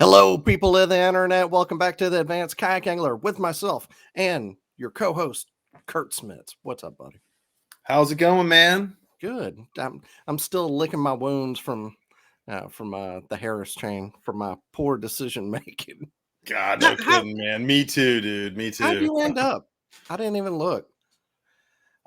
Hello, people of the internet. Welcome back to the Advanced Kayak Angler with myself and your co-host, Kurt Smith. What's up, buddy? How's it going, man? Good. I'm still licking my wounds from the Harris chain from my poor decision making. God, no kidding, man. Me too, dude. Me How'd too. you end up? I didn't even look.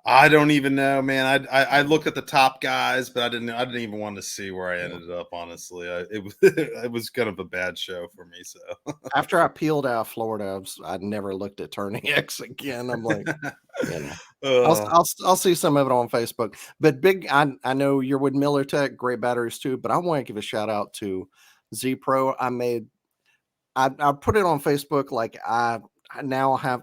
I don't even know, man. I looked at the top guys, but I didn't even want to see where I ended up. Honestly, it was kind of a bad show for me. So After I peeled out of Florida, I never looked at Turning X again. I'm like, I'll see some of it on Facebook. But I know you're with Miller Tech, great batteries too. But I want to give a shout out to Z Pro. I put it on Facebook. Like I now have.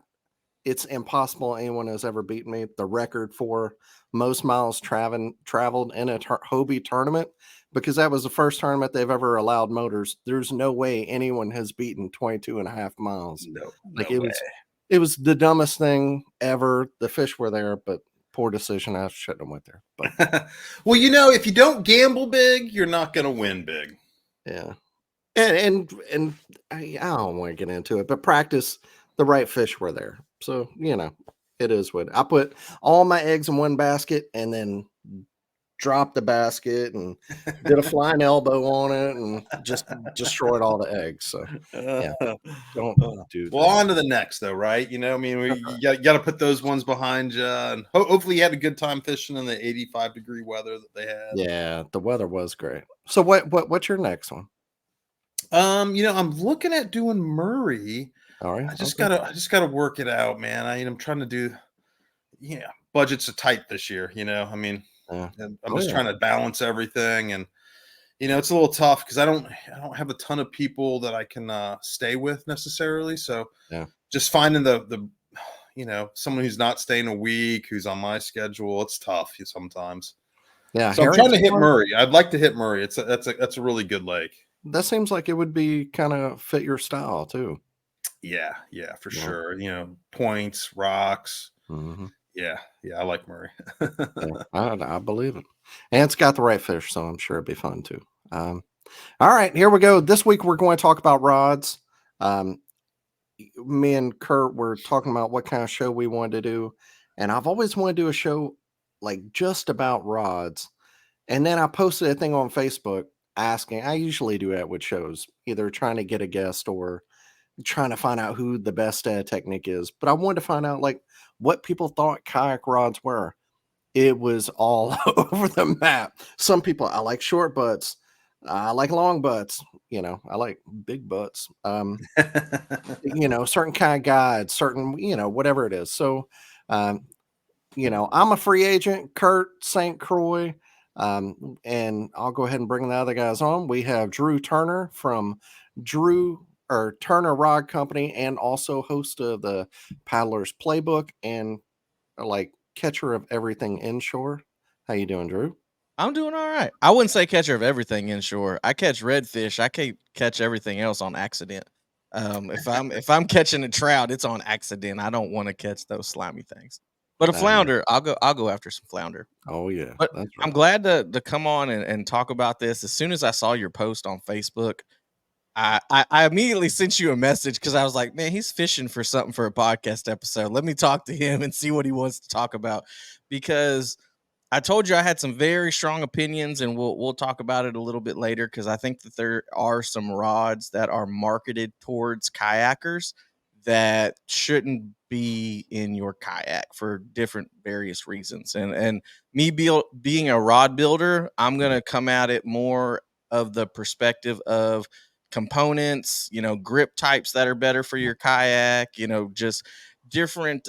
It's impossible anyone has ever beaten me. The record for most miles traveled in a Hobie tournament, because that was the first tournament they've ever allowed motors. There's no way anyone has beaten 22.5 miles. no Like way. It was the dumbest thing ever. The fish were there, but poor decision. I shouldn't have went there. But well, if you don't gamble big, you're not going to win big. Yeah, and I don't want to get into it, but practice. The right fish were there. So, it is what I put all my eggs in one basket and then dropped the basket and did a flying elbow on it and just destroyed all the eggs. So, yeah, don't do that. Well, on to the next, though, right? You got to put those ones behind you. And hopefully you had a good time fishing in the 85-degree weather that they had. Yeah, the weather was great. So what's your next one? I'm looking at doing Murray. All right. I just gotta work it out, man. I'm trying to do, budgets are tight this year. I'm just trying to balance everything, and it's a little tough because I don't have a ton of people that I can stay with necessarily. So just finding the someone who's not staying a week, who's on my schedule, it's tough sometimes. Yeah, so I'm trying to hit Murray. I'd like to hit Murray. That's a really good lake. That seems like it would be kind of fit your style too. Yeah, for sure. Points, rocks. Mm-hmm. Yeah, I like Murray. I believe it. And it's got the right fish, so I'm sure it'd be fun too. All right, here we go. This week we're going to talk about rods. Me and Kurt were talking about what kind of show we wanted to do. And I've always wanted to do a show like just about rods. And then I posted a thing on Facebook asking, I usually do that with shows, either trying to get a guest or trying to find out who the best technique is. But I wanted to find out like what people thought kayak rods were. It was all over the map. Some people, I like short butts. I like long butts. I like big butts. Certain kind of guides, certain, whatever it is. So, I'm a free agent, Kurt St. Croix. And I'll go ahead and bring the other guys on. We have Drew Turner from Turner Rod Company, and also host of the Paddler's Playbook and like catcher of everything inshore. How you doing, Drew? I'm doing all right. I wouldn't say catcher of everything inshore. I catch redfish. I can't catch everything else on accident. If I'm catching a trout, it's on accident. I don't want to catch those slimy things. But a flounder, I'll go after some flounder. Oh yeah. But right. I'm glad to come on and talk about this. As soon as I saw your post on Facebook, I immediately sent you a message because I was like, man, he's fishing for something for a podcast episode. Let me talk to him and see what he wants to talk about, because I told you I had some very strong opinions, and we'll talk about it a little bit later, because I think that there are some rods that are marketed towards kayakers that shouldn't be in your kayak for different various reasons. And me being a rod builder, I'm going to come at it more of the perspective of components, grip types that are better for your kayak, just different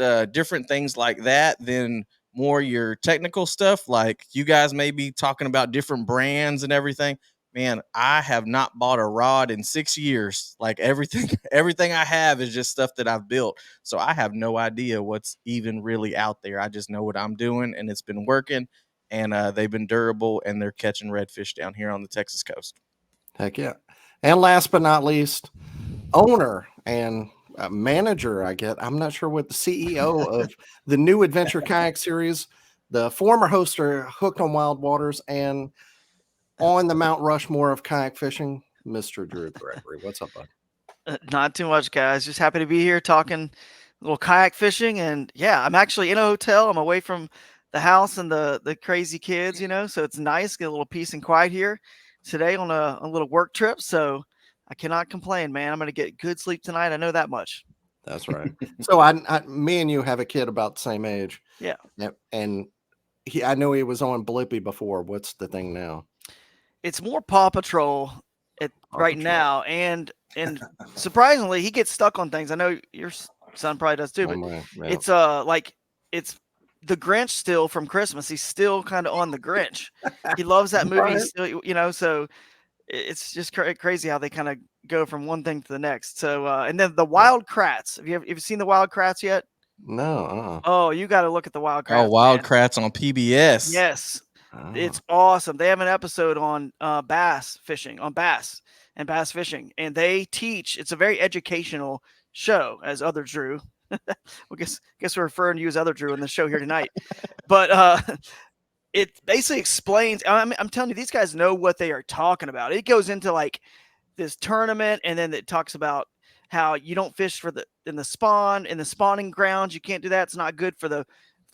things like that than more your technical stuff. Like you guys may be talking about different brands and everything. Man, I have not bought a rod in 6 years. Like everything I have is just stuff that I've built. So I have no idea what's even really out there. I just know what I'm doing, and it's been working, and they've been durable, and they're catching redfish down here on the Texas coast. Heck yeah. And last but not least, owner and manager, I'm not sure what the CEO of the new Adventure Kayak series, the former host of Hooked on Wild Waters, and on the Mount Rushmore of kayak fishing, Mr. Drew Gregory? What's up, bud? Not too much, guys. Just happy to be here talking a little kayak fishing. And yeah, I'm actually in a hotel. I'm away from the house and the crazy kids, so it's nice. Get a little peace and quiet here today on a little work trip. So I cannot complain, man. I'm going to get good sleep tonight. I know that much. That's right. So me and you have a kid about the same age. Yeah. And I know he was on Blippi before. What's the thing now? It's more Paw Patrol right now. And surprisingly, he gets stuck on things. I know your son probably does too, but it's it's the Grinch still from Christmas. He's still kind of on the Grinch. He loves that movie. Right. Still, so it's just crazy how they kind of go from one thing to the next. So and then the Wild Kratts. Have you seen the Wild Kratts yet? No. Oh, you got to look at the Wild Kratts. Oh, Wild Kratts on PBS. Yes. It's awesome. They have an episode on bass fishing, on bass and bass fishing, and they teach. It's a very educational show, as Other Drew. Well, guess we're referring to you as Other Drew in the show here tonight. But it basically explains. I'm telling you, these guys know what they are talking about. It goes into like this tournament, and then it talks about how you don't fish in the spawning grounds. You can't do that. It's not good for the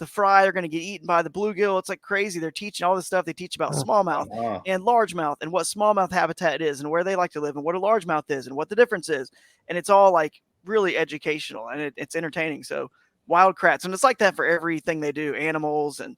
fry. They're going to get eaten by the bluegill. It's like crazy. They're teaching all this stuff. They teach about smallmouth and largemouth and what smallmouth habitat is and where they like to live and what a largemouth is and what the difference is. And it's all like really educational and it's entertaining. So Wild Kratts. And it's like that for everything they do, animals and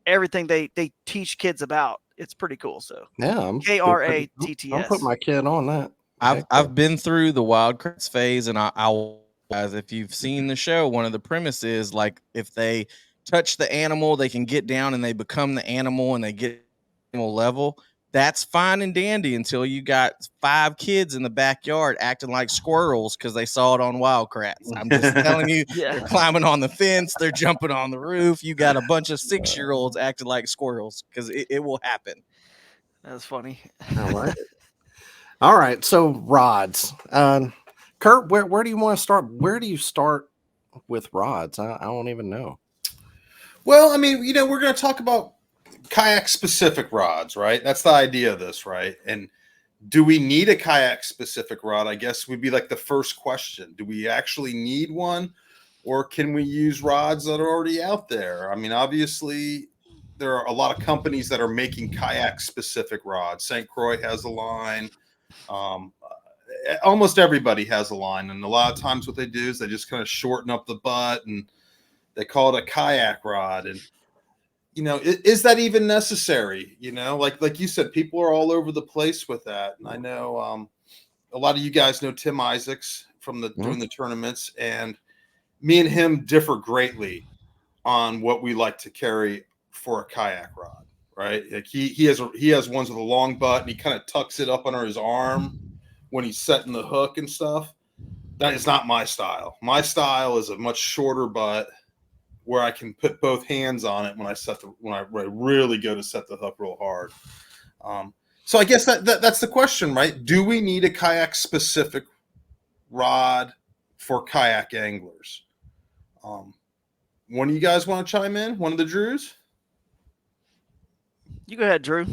everything they teach kids about. It's pretty cool. So yeah, I'm Kratts. I'm putting my kid on that. I've been through the Wild Kratts phase, and I'll guys, if you've seen the show, one of the premises, like if they touch the animal, they can get down and they become the animal and they get animal level. That's fine and dandy until you got 5 kids in the backyard acting like squirrels because they saw it on Wild Kratts. I'm just telling you, they're climbing on the fence, they're jumping on the roof. You got a bunch of 6-year-olds acting like squirrels because it will happen. That's funny. I like it. All right, so rods. Kurt, where do you want to start? Where do you start with rods? I don't even know. Well, I mean, we're going to talk about kayak specific rods, right? That's the idea of this, right? And do we need a kayak specific rod? I guess would be like the first question. Do we actually need one, or can we use rods that are already out there? I mean, obviously there are a lot of companies that are making kayak specific rods. St. Croix has a line. Almost everybody has a line, and a lot of times what they do is they just kind of shorten up the butt and they call it a kayak rod. And is that even necessary? Like you said, people are all over the place with that. And I know a lot of you guys know Tim Isaacs from doing the tournaments, and me and him differ greatly on what we like to carry for a kayak rod. Right? Like he has ones with a long butt, and he kind of tucks it up under his arm when he's setting the hook and stuff. That is not my style. My style is a much shorter butt where I can put both hands on it when I really go to set the hook real hard. So I guess that's the question, right? Do we need a kayak specific rod for kayak anglers? One of you guys want to chime in? One of the Drews? You go ahead, Drew.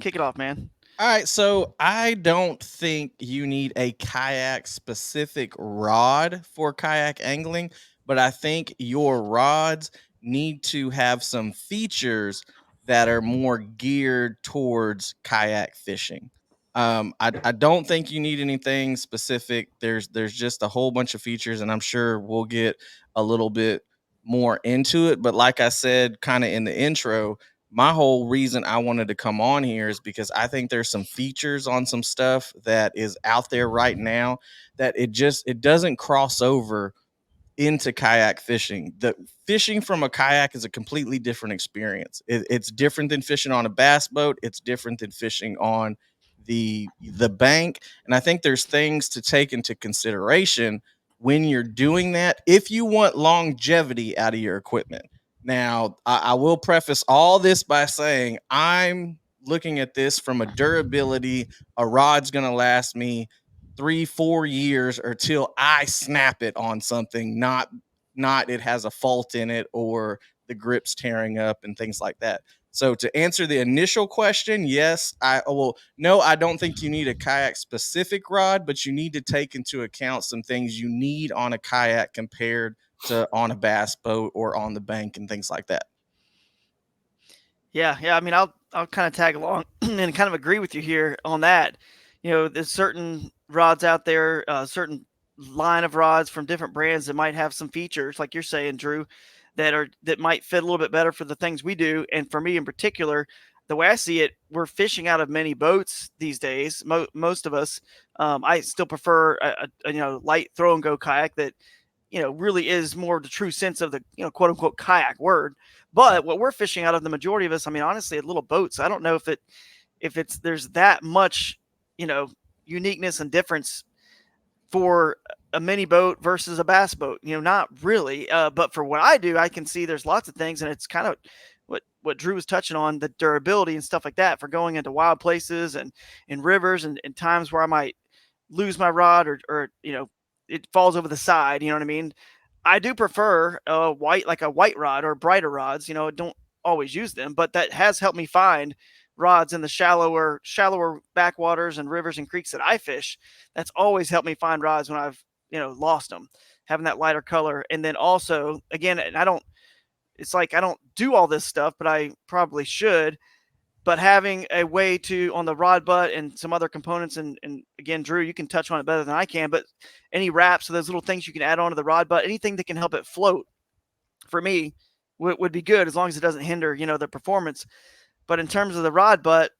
Kick it off, man. All right, so I don't think you need a kayak specific rod for kayak angling, but I think your rods need to have some features that are more geared towards kayak fishing. I don't think you need anything specific. There's just a whole bunch of features, and I'm sure we'll get a little bit more into it. But like I said, kind of in the intro, my whole reason I wanted to come on here is because I think there's some features on some stuff that is out there right now that it doesn't cross over into kayak fishing. The fishing from a kayak is a completely different experience. It's different than fishing on a bass boat. It's different than fishing on the bank. And I think there's things to take into consideration when you're doing that if you want longevity out of your equipment. Now, I will preface all this by saying I'm looking at this from a durability. A rod's going to last me 3-4 years or till I snap it on something, not it has a fault in it or the grip's tearing up and things like that. So to answer the initial question, yes, I don't think you need a kayak specific rod, but you need to take into account some things you need on a kayak compared to on a bass boat or on the bank and things like that. Yeah. I mean, I'll kind of tag along and kind of agree with you here on that. There's certain rods out there, certain line of rods from different brands that might have some features, like you're saying, Drew, that might fit a little bit better for the things we do. And for me in particular, the way I see it, we're fishing out of many boats these days. Most of us, I still prefer a light throw and go kayak that really is more the true sense of the, quote unquote kayak word. But what we're fishing out of, the majority of us, I mean, honestly, little boats. I don't know if there's that much, uniqueness and difference for a mini boat versus a bass boat. Not really. But for what I do, I can see there's lots of things, and it's kind of what Drew was touching on, the durability and stuff like that for going into wild places and in rivers and times where I might lose my rod or it falls over the side. You know what I mean? I do prefer a white rod or brighter rods. Don't always use them, but that has helped me find rods in the shallower backwaters and rivers and creeks that I fish. That's always helped me find rods when I've lost them, having that lighter color. And then also, again, and it's like I don't do all this stuff, but I probably should. But having a way to, on the rod butt and some other components, and again, Drew, you can touch on it better than I can, but any wraps, so those little things you can add on to the rod butt, anything that can help it float, for me, would be good, as long as it doesn't hinder, the performance. But in terms of the rod butt,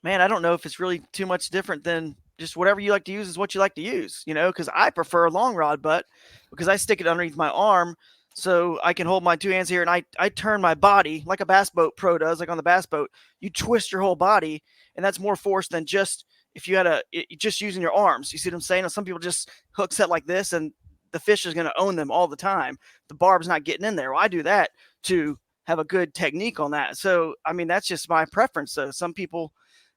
man, I don't know if it's really too much different than just whatever you like to use is what you like to use, because I prefer a long rod butt because I stick it underneath my arm so I can hold my two hands here and I turn my body like a bass boat pro does, like on the bass boat. You twist your whole body, and that's more force than just if you had just using your arms. You see what I'm saying? Some people just hook set like this, and the fish is going to own them all the time. The barb's not getting in there. Well, I do that to have a good technique on that. So, I mean, that's just my preference. So some people,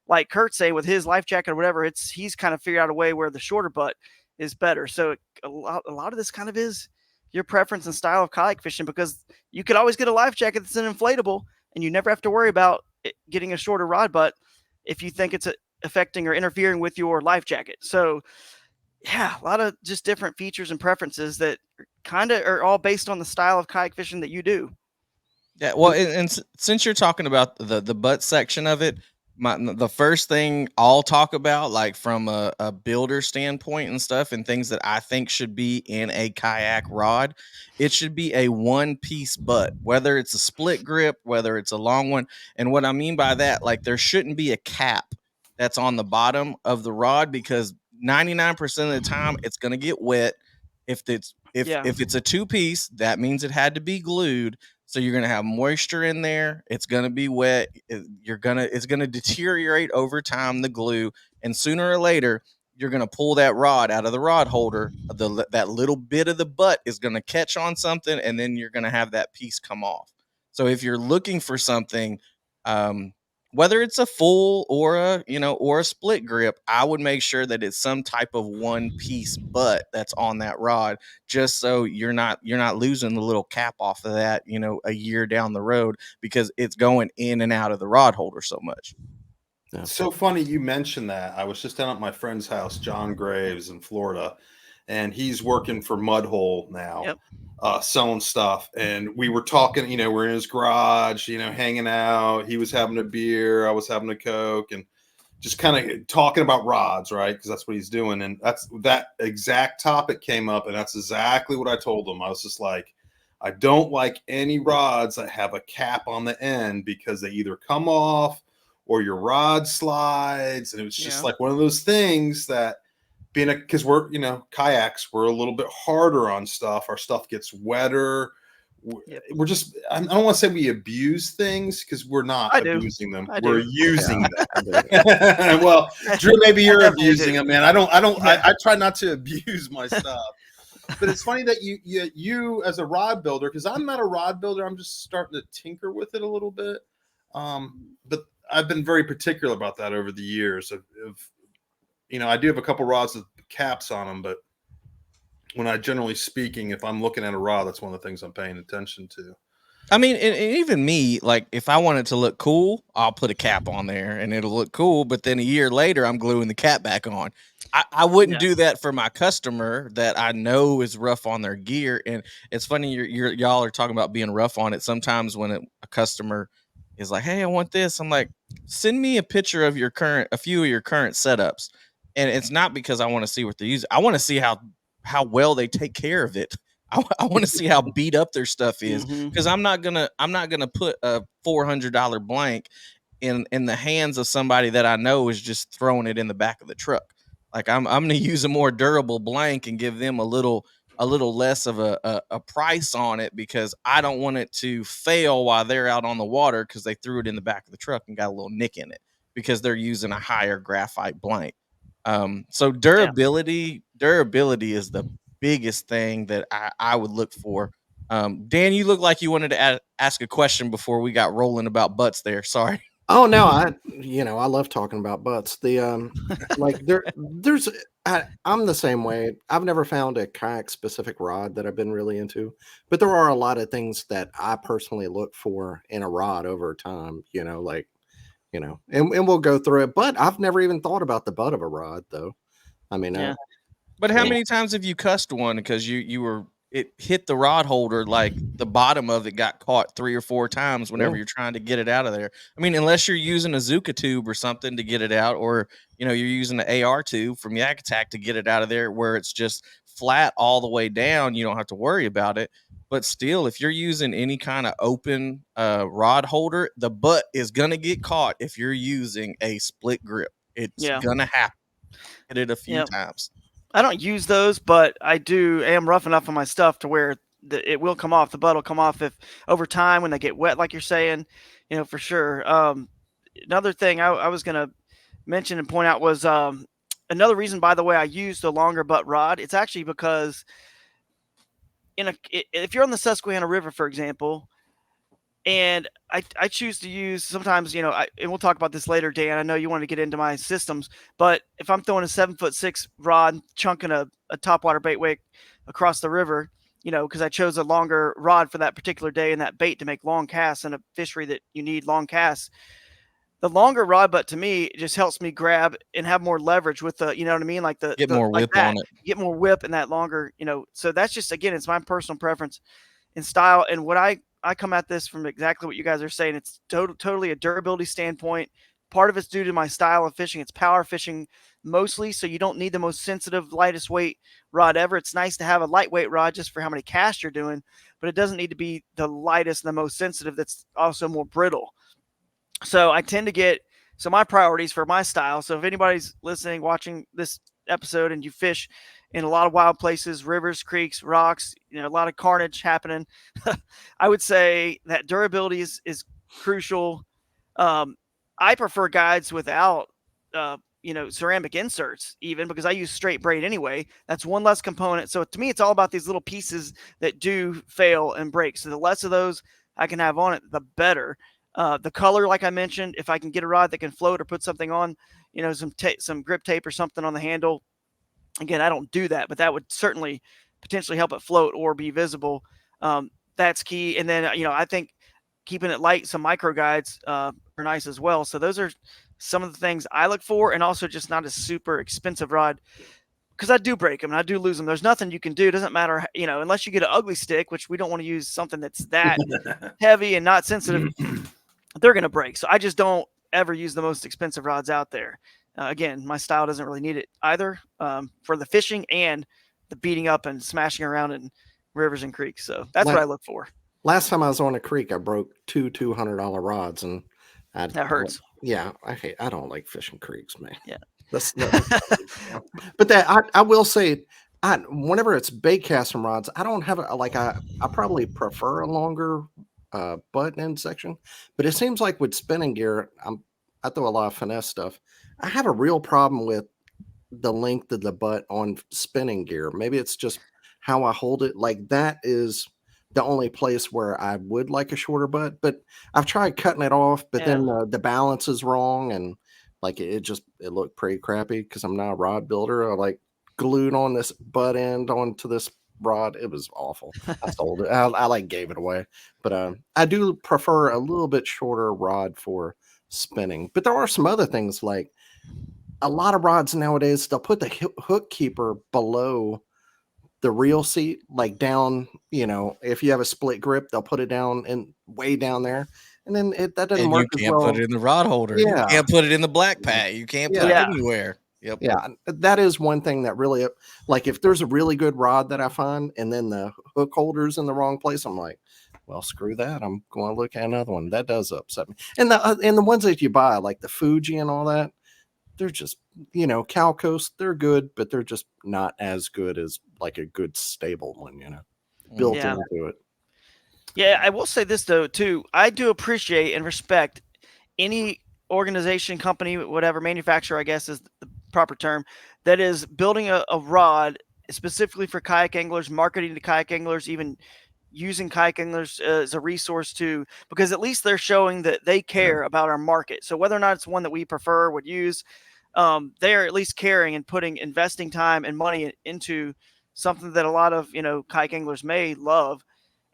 like Kurt say, with his life jacket or whatever, he's kind of figured out a way where the shorter butt is better. So a lot of this kind of is your preference and style of kayak fishing, because you could always get a life jacket that's an inflatable and you never have to worry about getting a shorter rod butt if you think it's affecting or interfering with your life jacket. So yeah, a lot of just different features and preferences that kind of are all based on the style of kayak fishing that you do. Yeah, well, and since you're talking about the butt section of it, the first thing I'll talk about, like from a builder standpoint and stuff, and things that I think should be in a kayak rod, it should be a one-piece butt, whether it's a split grip, whether it's a long one. And what I mean by that, like there shouldn't be a cap that's on the bottom of the rod, because 99% of the time it's going to get wet. If it's a two-piece, that means it had to be glued. So you're going to have moisture in there. It's going to be wet. It's going to deteriorate over time, the glue. And sooner or later, you're going to pull that rod out of the rod holder. That little bit of the butt is going to catch on something, and then you're going to have that piece come off. So if you're looking for something, whether it's a full or a split grip, I would make sure that it's some type of one piece butt that's on that rod, just so you're not losing the little cap off of that, a year down the road, because it's going in and out of the rod holder so much. Yeah. It's so funny you mentioned that. I was just down at my friend's house, John Graves in Florida, and he's working for Mudhole now. Yep. Selling stuff, and we were talking, we're in his garage, hanging out. He was having a beer, I was having a Coke, and just kind of talking about rods, right? Because that's what he's doing. And that exact topic came up, and that's exactly what I told him. I was just like, I don't like any rods that have a cap on the end, because they either come off or your rod slides. And it was just like one of those things that, because we're, kayaks, we're a little bit harder on stuff. Our stuff gets wetter. We're just, I don't want to say we abuse things, because we're not abusing them. We're using them. Well, Drew, maybe you're abusing them, man. I try not to abuse my stuff. But it's funny that you as a rod builder, because I'm not a rod builder. I'm just starting to tinker with it a little bit. But I've been very particular about that over the years of I do have a couple rods with caps on them, but when generally speaking, if I'm looking at a rod, that's one of the things I'm paying attention to. I mean, and even me, like if I want it to look cool, I'll put a cap on there and it'll look cool. But then a year later, I'm gluing the cap back on. I wouldn't Yeah. do that for my customer that I know is rough on their gear. And it's funny, y'all are talking about being rough on it. Sometimes when a customer is like, "Hey, I want this," I'm like, "Send me a picture of a few of your current setups." And it's not because I want to see what they're using. I want to see how well they take care of it. I want to see how beat up their stuff is, because I'm not gonna put a $400 blank in the hands of somebody that I know is just throwing it in the back of the truck. Like I'm gonna use a more durable blank and give them a little less of a price on it, because I don't want it to fail while they're out on the water because they threw it in the back of the truck and got a little nick in it because they're using a higher graphite blank. So Yeah. durability is the biggest thing that I would look for. Dan, you look like you wanted to ask a question before we got rolling about butts there. Sorry. Oh no, I love talking about butts. Like I'm the same way. I've never found a kayak specific rod that I've been really into, but there are a lot of things that I personally look for in a rod over time, and we'll go through it. But I've never even thought about the butt of a rod though. I mean, Yeah. But I how mean, many times have you cussed one because it hit the rod holder, like the bottom of it got caught 3 or 4 times yeah. whenever you're trying to get it out of there? I mean, unless you're using a Zuka tube or something to get it out, or you're using the AR tube from Yak Attack to get it out of there, where it's just flat all the way down, you don't have to worry about it. But still, if you're using any kind of open rod holder, the butt is gonna get caught if you're using a split grip. It's Yeah. gonna happen. Hit it a few Yeah. times. I don't use those, but I am rough enough on my stuff to where it will come off. The butt will come off if over time when they get wet, like you're saying, for sure. Another thing I was gonna mention and point out was another reason, by the way, I use the longer butt rod. It's actually because if you're on the Susquehanna River, for example, and I choose to use sometimes, and we'll talk about this later, Dan. I know you want to get into my systems, but if I'm throwing a 7'6" rod, chunking a topwater bait wake across the river, because I chose a longer rod for that particular day and that bait to make long casts in a fishery that you need long casts. The longer rod butt to me just helps me grab and have more leverage with the, you know what I mean? Like Get more like whip that, on it. get more whip in that longer, so that's just, again, it's my personal preference in style. And what I come at this from exactly what you guys are saying. It's totally a durability standpoint. Part of it's due to my style of fishing. It's power fishing mostly, so you don't need the most sensitive, lightest weight rod ever. It's nice to have a lightweight rod just for how many casts you're doing, but it doesn't need to be the lightest and the most sensitive that's also more brittle. So I tend to so my priorities for my style. So if anybody's listening, watching this episode, and you fish in a lot of wild places, rivers, creeks, rocks, a lot of carnage happening, I would say that durability is crucial. I prefer guides without, ceramic inserts, even because I use straight braid anyway. That's one less component. So to me, it's all about these little pieces that do fail and break. So the less of those I can have on it, the better. The color, like I mentioned, if I can get a rod that can float or put something on, some grip tape or something on the handle. Again, I don't do that, but that would certainly potentially help it float or be visible. That's key. And then, I think keeping it light, some micro guides are nice as well. So those are some of the things I look for, and also just not a super expensive rod, because I do break them and I do lose them. There's nothing you can do. It doesn't matter, unless you get an ugly stick, which we don't want to use something that's that heavy and not sensitive. They're going to break. So I just don't ever use the most expensive rods out there. Again, my style doesn't really need it either, for the fishing and the beating up and smashing around in rivers and creeks. So that's what I look for. Last time I was on a creek, I broke two $200 rods, and That hurts. Yeah, I don't like fishing creeks, man. Yeah. That's but I will say, whenever it's bait casting rods, I don't have I probably prefer a longer butt end section, but it seems like with spinning gear, I throw a lot of finesse stuff. I have a real problem with the length of the butt on spinning gear. Maybe it's just how I hold it. Like that is the only place where I would like a shorter butt, but I've tried cutting it off, but Yeah. then the balance is wrong, and like it looked pretty crappy because I'm not a rod builder. I like glued on this butt end onto this rod. It was awful. I sold it. I like gave it away. But I do prefer a little bit shorter rod for spinning. But there are some other things, like a lot of rods nowadays, they'll put the hook keeper below the reel seat, like down, if you have a split grip, they'll put it down and way down there. And then that doesn't And work you as can't put well. it in the rod holder. You Yeah. can't put it in the black pack. You can't put it Yeah. anywhere. Yep. Yeah, that is one thing that really, like, if there's a really good rod that I find and then the hook holder's in the wrong place, I'm like, well, screw that. I'm going to look at another one. That does upset me. And the ones that you buy, like the Fuji and all that, they're just, Cal Coast, they're good, but they're just not as good as like a good stable one, built Yeah. into it. Yeah, I will say this though too. I do appreciate and respect any organization, company, whatever, manufacturer, I guess is the proper term, that is building a rod specifically for kayak anglers, marketing to kayak anglers, even using kayak anglers as a resource too, because at least they're showing that they care about our market. So whether or not it's one that we prefer, would use, they are at least caring and investing time and money into something that a lot of, kayak anglers may love.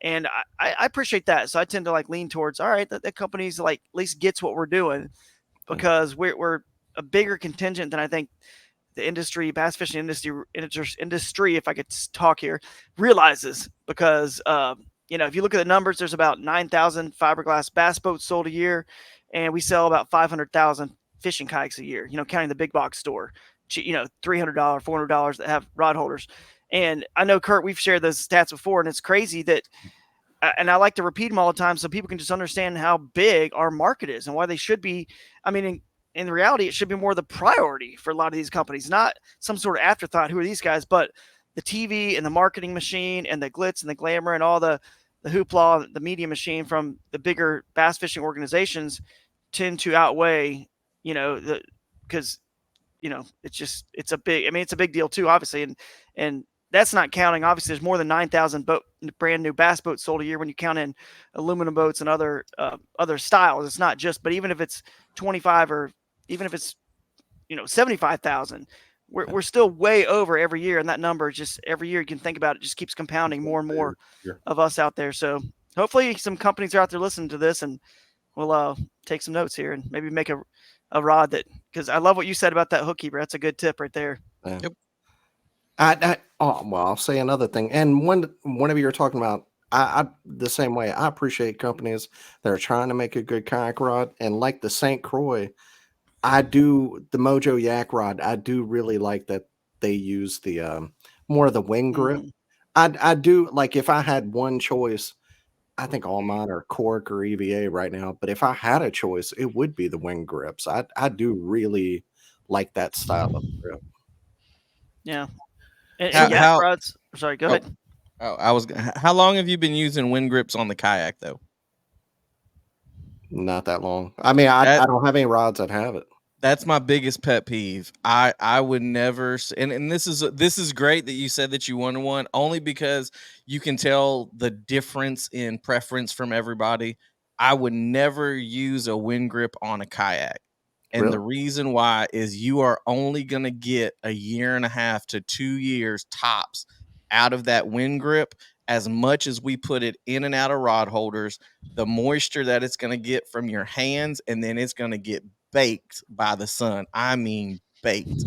And I appreciate that. So I tend to like lean towards, all right, that company's like at least gets what we're doing, because we're a bigger contingent than I think the industry, bass fishing industry, if I could talk here, realizes. Because if you look at the numbers, there's about 9,000 fiberglass bass boats sold a year, and we sell about 500,000 fishing kayaks a year. Counting the big box store, $300, $400 that have rod holders. And I know, Kurt, we've shared those stats before, and it's crazy that. And I like to repeat them all the time so people can just understand how big our market is and why they should be. I mean, in reality, it should be more the priority for a lot of these companies, not some sort of afterthought. Who are these guys? But the TV and the marketing machine and the glitz and the glamour and all the hoopla, the media machine from the bigger bass fishing organizations tend to outweigh, because, it's a big deal too, obviously. And that's not counting, obviously, there's more than 9,000 brand new bass boats sold a year when you count in aluminum boats and other styles. It's not just, but even if it's 25, or even if it's 75,000, we're still way over every year, and that number just every year you can think about it just keeps compounding, more and more of us out there. So hopefully some companies are out there listening to this, and we'll take some notes here and maybe make a rod that, because I love what you said about that hook keeper. That's a good tip right there. Yeah. Yep. I'll say another thing. And whenever you're talking about, I the same way. I appreciate companies that are trying to make a good kayak rod, and like the St. Croix, I do the Mojo Yak rod. I do really like that they use the more of the wing grip. I do like, if I had one choice, I think all mine are cork or EVA right now. But if I had a choice, it would be the wing grips. I do really like that style of grip. Yeah. And yak rods. Sorry, go ahead. How long have you been using wind grips on the kayak though? Not that long. I mean, I don't have any rods that have it. That's my biggest pet peeve. I would never, and this is great that you said that you wanted one, only because you can tell the difference in preference from everybody. I would never use a wind grip on a kayak. And the reason why is you are only going to get 1.5 to 2 years tops out of that wind grip. As much as we put it in and out of rod holders, the moisture that it's going to get from your hands, and then it's going to get baked by the sun. I mean, baked.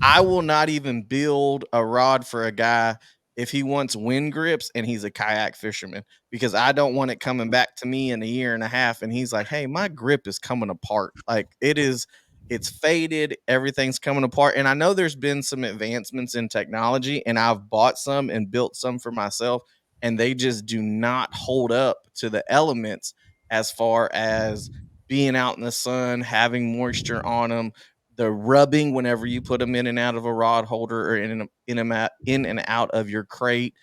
I will not even build a rod for a guy if he wants wind grips and he's a kayak fisherman, because I don't want it coming back to me in 1.5 years and he's like, hey, my grip is coming apart. Like, it's faded, everything's coming apart. And I know there's been some advancements in technology, and I've bought some and built some for myself, and they just do not hold up to the elements as far as being out in the sun, having moisture on them, the rubbing whenever you put them in and out of a rod holder, or in and out of your crate,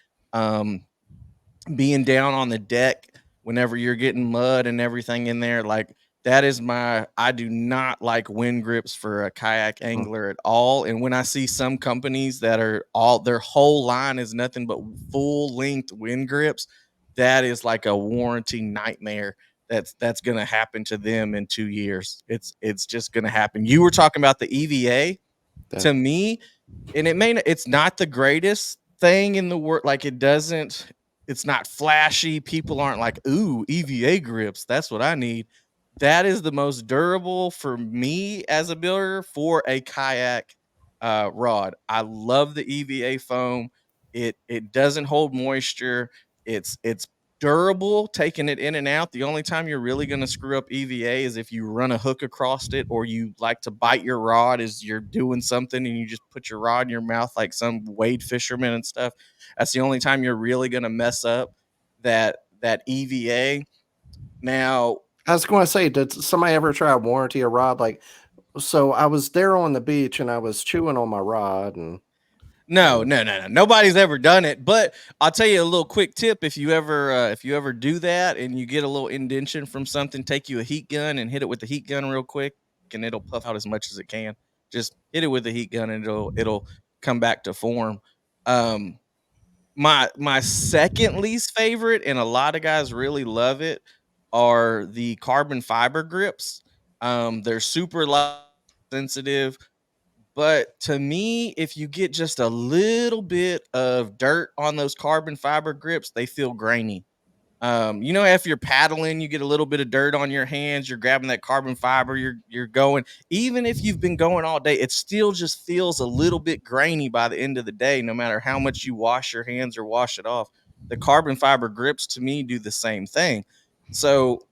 being down on the deck whenever you're getting mud and everything in there. Like, that is I do not like wind grips for a kayak angler at all. And when I see some companies that are their whole line is nothing but full length wind grips, that is like a warranty nightmare. That's going to happen to them in 2 years. It's just going to happen. You were talking about the EVA. To me, and it's not the greatest thing in the world. Like it's not flashy. People aren't like, ooh, EVA grips. That's what I need. That is the most durable for me as a builder for a kayak rod. I love the EVA foam. It doesn't hold moisture. It's durable, taking it in and out. The only time you're really going to screw up EVA is if you run a hook across it, or you like to bite your rod as you're doing something and you just put your rod in your mouth like some wade fisherman and stuff. That's the only time you're really going to mess up that EVA. Now, I was going to say, did somebody ever try to warranty a rod? Like, so I was there on the beach and I was chewing on my rod, and no. Nobody's ever done it, but I'll tell you a little quick tip. If you ever do that and you get a little indentation from something, take you a heat gun and hit it with the heat gun real quick, and it'll puff out as much as it can. Just hit it with the heat gun and it'll come back to form. Um, my second least favorite, and a lot of guys really love it, are the carbon fiber grips. They're super light sensitive. But to me, if you get just a little bit of dirt on those carbon fiber grips, they feel grainy. If you're paddling, you get a little bit of dirt on your hands, you're grabbing that carbon fiber, you're going, even if you've been going all day, it still just feels a little bit grainy by the end of the day, no matter how much you wash your hands or wash it off. The carbon fiber grips to me do the same thing. So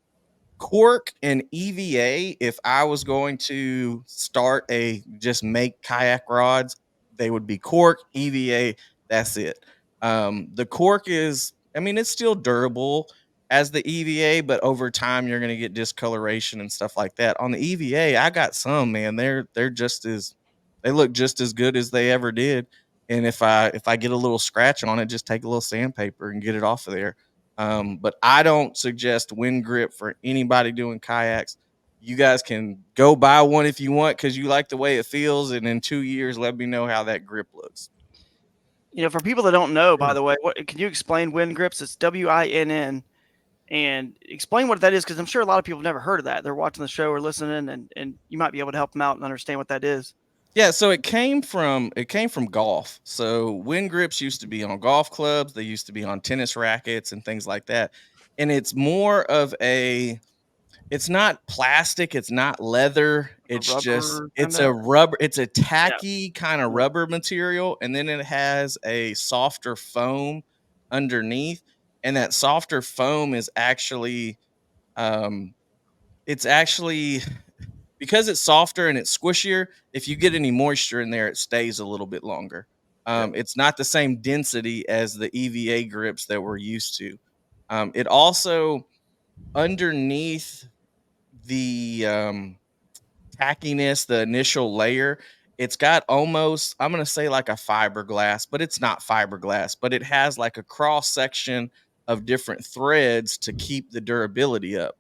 cork and EVA, if I was going to start just make kayak rods, they would be cork, EVA, that's it. The cork is, I mean, it's still durable as the EVA, but over time you're going to get discoloration and stuff like that. On the EVA, I got some, man, they look just as good as they ever did. And if I get a little scratch on it, just take a little sandpaper and get it off of there. But I don't suggest wind grip for anybody doing kayaks. You guys can go buy one if you want because you like the way it feels, and in 2 years, let me know how that grip looks. For people that don't know, by the way, can you explain wind grips? It's WINN, and explain what that is, because I'm sure a lot of people have never heard of that. They're watching the show or listening, and you might be able to help them out and understand what that is. Yeah, so it came from golf. So wind grips used to be on golf clubs, they used to be on tennis rackets and things like that. And it's not plastic, it's not leather, it's a rubber, it's a tacky kind of rubber material, and then it has a softer foam underneath, and that softer foam is it's actually, because it's softer and it's squishier, if you get any moisture in there, it stays a little bit longer. It's not the same density as the EVA grips that we're used to. It also, underneath the tackiness, the initial layer, it's got almost, I'm going to say like a fiberglass, but it's not fiberglass, but it has like a cross section of different threads to keep the durability up.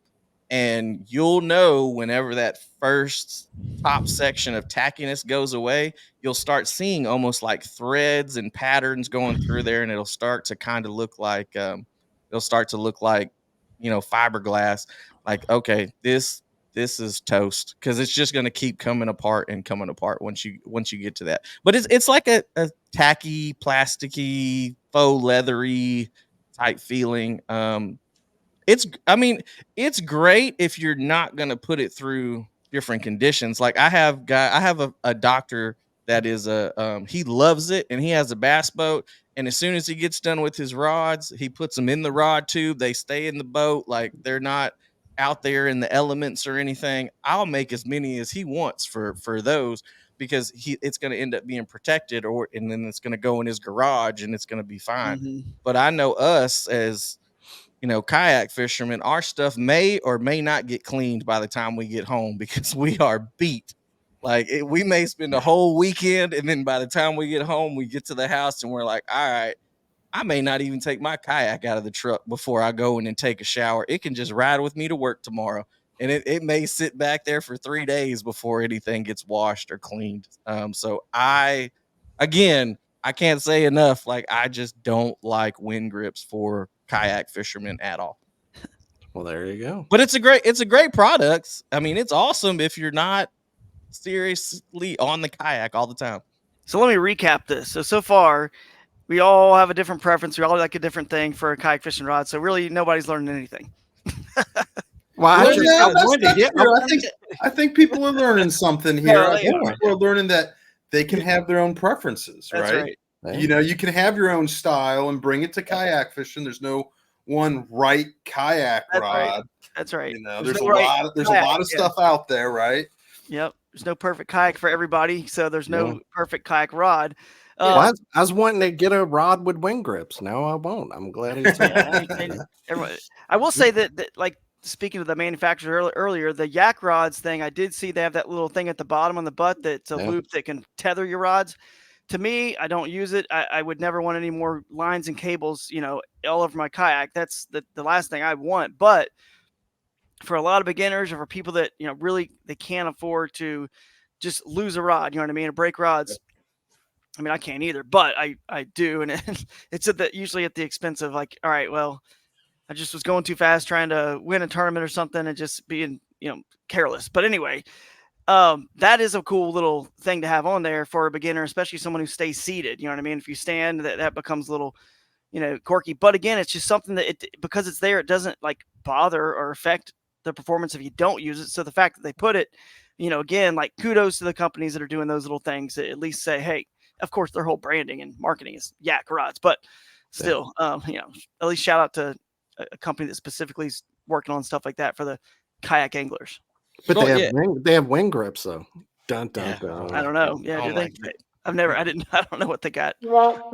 And you'll know whenever that first top section of tackiness goes away, you'll start seeing almost like threads and patterns going through there, and it'll start to kind of look like fiberglass. Like, okay, this is toast, because it's just going to keep coming apart and coming apart once you get to that. But it's like a tacky, plasticky, faux leathery type feeling. I mean, it's great if you're not gonna put it through different conditions. Like I have a doctor that is he loves it, and he has a bass boat, and as soon as he gets done with his rods, he puts them in the rod tube. They stay in the boat, like they're not out there in the elements or anything. I'll make as many as he wants for those, because it's going to end up being protected, and then it's going to go in his garage and it's going to be fine. Mm-hmm. But I know us as kayak fishermen, our stuff may or may not get cleaned by the time we get home, because we are beat. Like we may spend a whole weekend, and then by the time we get home, we get to the house and we're like, all right, I may not even take my kayak out of the truck before I go in and take a shower. It can just ride with me to work tomorrow. And it may sit back there for 3 days before anything gets washed or cleaned. Again, I can't say enough. Like, I just don't like wind grips for kayak fishermen at all. Well, there you go. But it's a great product. I mean, it's awesome if you're not seriously on the kayak all the time. So let me recap this. So far, we all have a different preference. We all like a different thing for a kayak fishing rod. So really, nobody's learning anything. Well, I think people are learning something here. I think people are learning that they can have their own preferences, That's right? Yeah. You know, you can have your own style and bring it to kayak fishing. There's no one right kayak rod. That's right. You know, there's a lot of stuff out there, right? Yep. There's no perfect kayak for everybody, so there's no perfect kayak rod. Well, I was wanting to get a rod with wing grips. Now I won't. I'm glad he's I will say that like speaking to the manufacturer earlier, the yak rods thing, I did see they have that little thing at the bottom on the butt that's a loop that can tether your rods. To me, I don't use it. I would never want any more lines and cables, you know, all over my kayak. That's the last thing I want. But for a lot of beginners or for people that, you know, really they can't afford to just lose a rod, you know what I mean, or break rods. I mean, I can't either, but I do, and it's usually at the expense of like, all right, well, I just was going too fast trying to win a tournament or something and just being, you know, careless. But anyway, that is a cool little thing to have on there for a beginner, especially someone who stays seated. You know what I mean? If you stand, that becomes a little, you know, quirky. But again, it's just something that because it's there, it doesn't like bother or affect the performance if you don't use it. So the fact that they put it, you know, again, like kudos to the companies that are doing those little things that at least say, hey, of course, their whole branding and marketing is yak rods, but still, you know, at least shout out to a company that specifically is working on stuff like that for the kayak anglers. But they have wing grips though. Dun dun dun. I don't know. Yeah, do they? I don't know what they got. Look,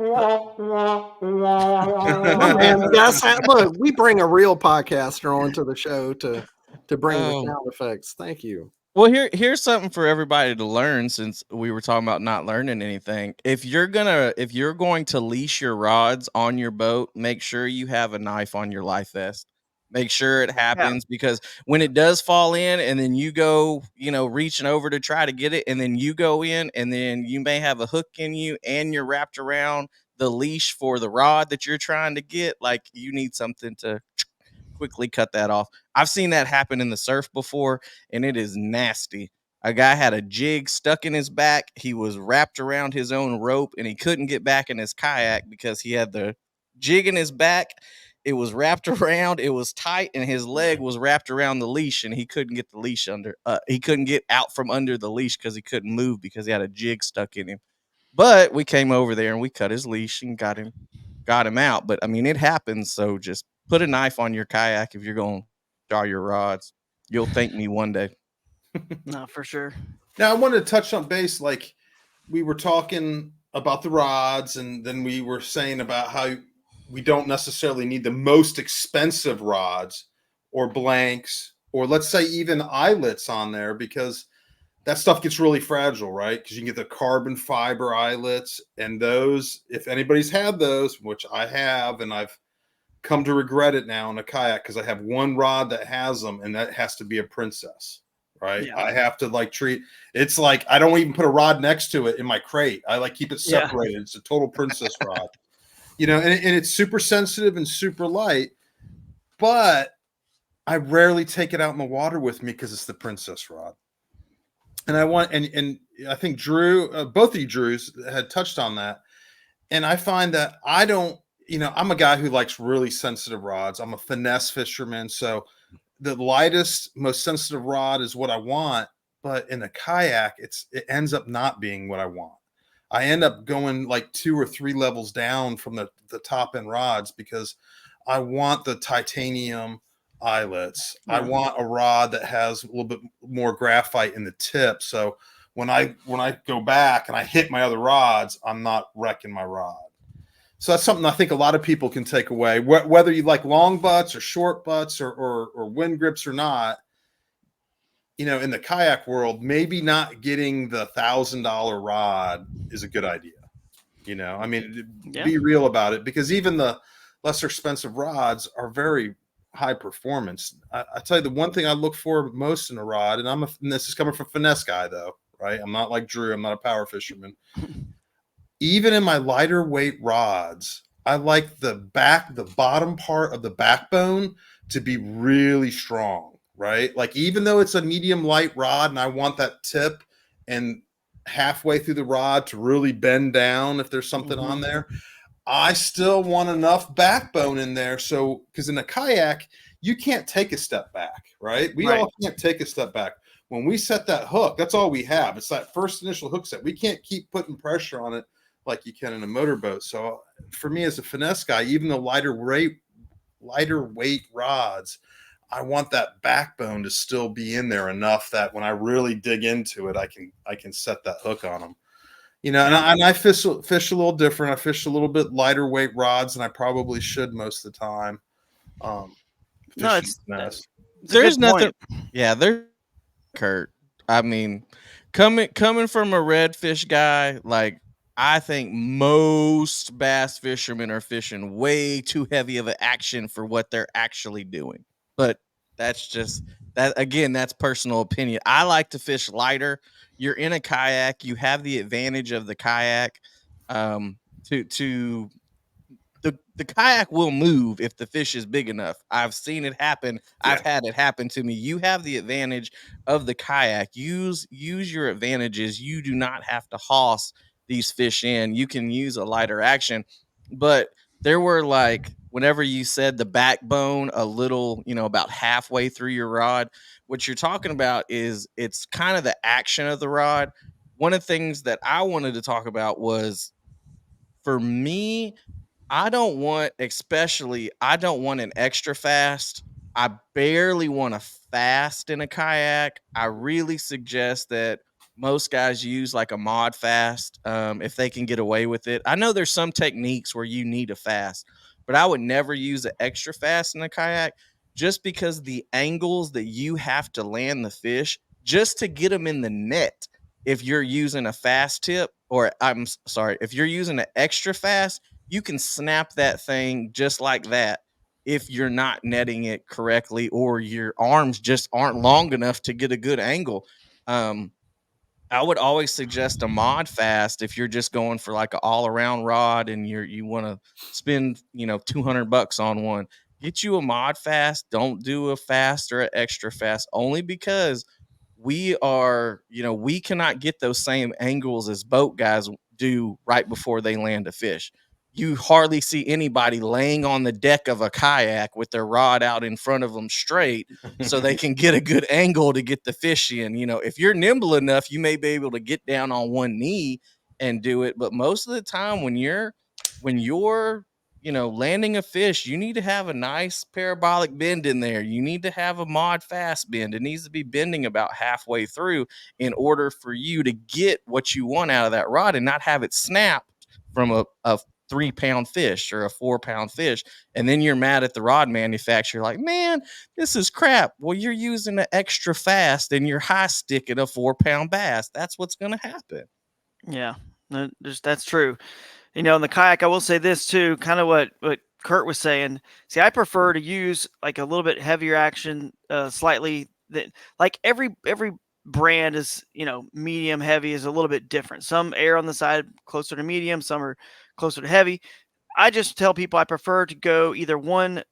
we bring a real podcaster onto the show to bring the sound effects. Thank you. Well, here's something for everybody to learn, since we were talking about not learning anything. If you're going to leash your rods on your boat, make sure you have a knife on your life vest. Make sure it happens, because when it does fall in and then you go, you know, reaching over to try to get it, and then you go in and then you may have a hook in you and you're wrapped around the leash for the rod that you're trying to get, like you need something to quickly cut that off. I've seen that happen in the surf before, and it is nasty. A guy had a jig stuck in his back. He was wrapped around his own rope, and he couldn't get back in his kayak because he had the jig in his back. It was wrapped around, it was tight, and his leg was wrapped around the leash, and he couldn't get the leash under. He couldn't get out from under the leash because he couldn't move because he had a jig stuck in him. But we came over there and we cut his leash and got him out. But I mean, it happens. So just put a knife on your kayak if you're going to draw your rods. You'll thank me one day. No, for sure. Now I wanted to touch on base. Like we were talking about the rods, and then we were saying about how we don't necessarily need the most expensive rods or blanks, or let's say even eyelets on there, because that stuff gets really fragile, right? Because you can get the carbon fiber eyelets, and those, if anybody's had those, which I have, and I've come to regret it now in a kayak, because I have one rod that has them, and that has to be a Princess, right? I have to like treat, it's like I don't even put a rod next to it in my crate. I like keep it separated. It's a total Princess rod, you know, and it's super sensitive and super light, but I rarely take it out in the water with me because it's the Princess rod. And I want, and I think Drew, both of you Drews had touched on that. And I find that I don't, you know, I'm a guy who likes really sensitive rods. I'm a finesse fisherman. So the lightest, most sensitive rod is what I want. But in a kayak, it ends up not being what I want. I end up going like 2 or 3 levels down from the top end rods, because I want the titanium eyelets. I want a rod that has a little bit more graphite in the tip. So when I go back and I hit my other rods, I'm not wrecking my rod. So that's something I think a lot of people can take away, whether you like long butts or short butts or wind grips or not. You know, in the kayak world, maybe not getting the $1,000 rod is a good idea. You know, I mean, be real about it, because even the lesser expensive rods are very high performance. I tell you, the one thing I look for most in a rod, and this is coming from finesse guy though, right? I'm not like Drew. I'm not a power fisherman. Even in my lighter weight rods, I like the bottom part of the backbone to be really strong, right? Like even though it's a medium light rod and I want that tip and halfway through the rod to really bend down if there's something on there, I still want enough backbone in there. So, because in a kayak, you can't take a step back, right? We all can't take a step back. When we set that hook, that's all we have. It's that first initial hook set. We can't keep putting pressure on it like you can in a motorboat. So for me as a finesse guy, even the lighter weight rods, I want that backbone to still be in there enough that when I really dig into it, I can set that hook on them. You know, and I fish a little different. I fish a little bit lighter weight rods than I probably should most of the time. No, Fishing it's there's nothing. Yeah, there's Kurt. I mean, coming from a redfish guy, like I think most bass fishermen are fishing way too heavy of an action for what they're actually doing. But that's just that again, that's personal opinion. I like to fish lighter. You're in a kayak, you have the advantage of the kayak to the kayak will move if the fish is big enough. I've seen it happen. Yeah. I've had it happen to me. You have the advantage of the kayak. Use your advantages. You do not have to hoss these fish in. You can use a lighter action. But there were like whenever you said the backbone a little, about halfway through your rod, what you're talking about is it's kind of the action of the rod. One of the things that I wanted to talk about was for me, I don't want an extra fast. I barely want a fast in a kayak. I really suggest that most guys use like a mod fast if they can get away with it. I know there's some techniques where you need a fast, but I would never use an extra fast in a kayak just because the angles that you have to land the fish just to get them in the net. If you're using a fast tip, or sorry, if you're using an extra fast, you can snap that thing just like that if you're not netting it correctly or your arms just aren't long enough to get a good angle. I would always suggest a mod fast if you're just going for like an all around rod and you want to spend, $200 on one. Get you a mod fast. Don't do a fast or an extra fast only because we cannot get those same angles as boat guys do right before they land a fish. You hardly see anybody laying on the deck of a kayak with their rod out in front of them straight so they can get a good angle to get the fish in. If you're nimble enough, you may be able to get down on one knee and do it. But most of the time when you're landing a fish, you need to have a nice parabolic bend in there. You need to have a mod fast bend. It needs to be bending about halfway through in order for you to get what you want out of that rod and not have it snapped from a 3-pound fish or a 4-pound fish. And then you're mad at the rod manufacturer, like, man, this is crap. Well, you're using an extra fast and you're high sticking a 4-pound bass. That's what's going to happen. Yeah, that's true. In the kayak, I will say this too, kind of what Kurt was saying. See, I prefer to use like a little bit heavier action, slightly that like every brand is, medium heavy is a little bit different. Some err on the side closer to medium, some are closer to heavy. I just tell people I prefer to go either one,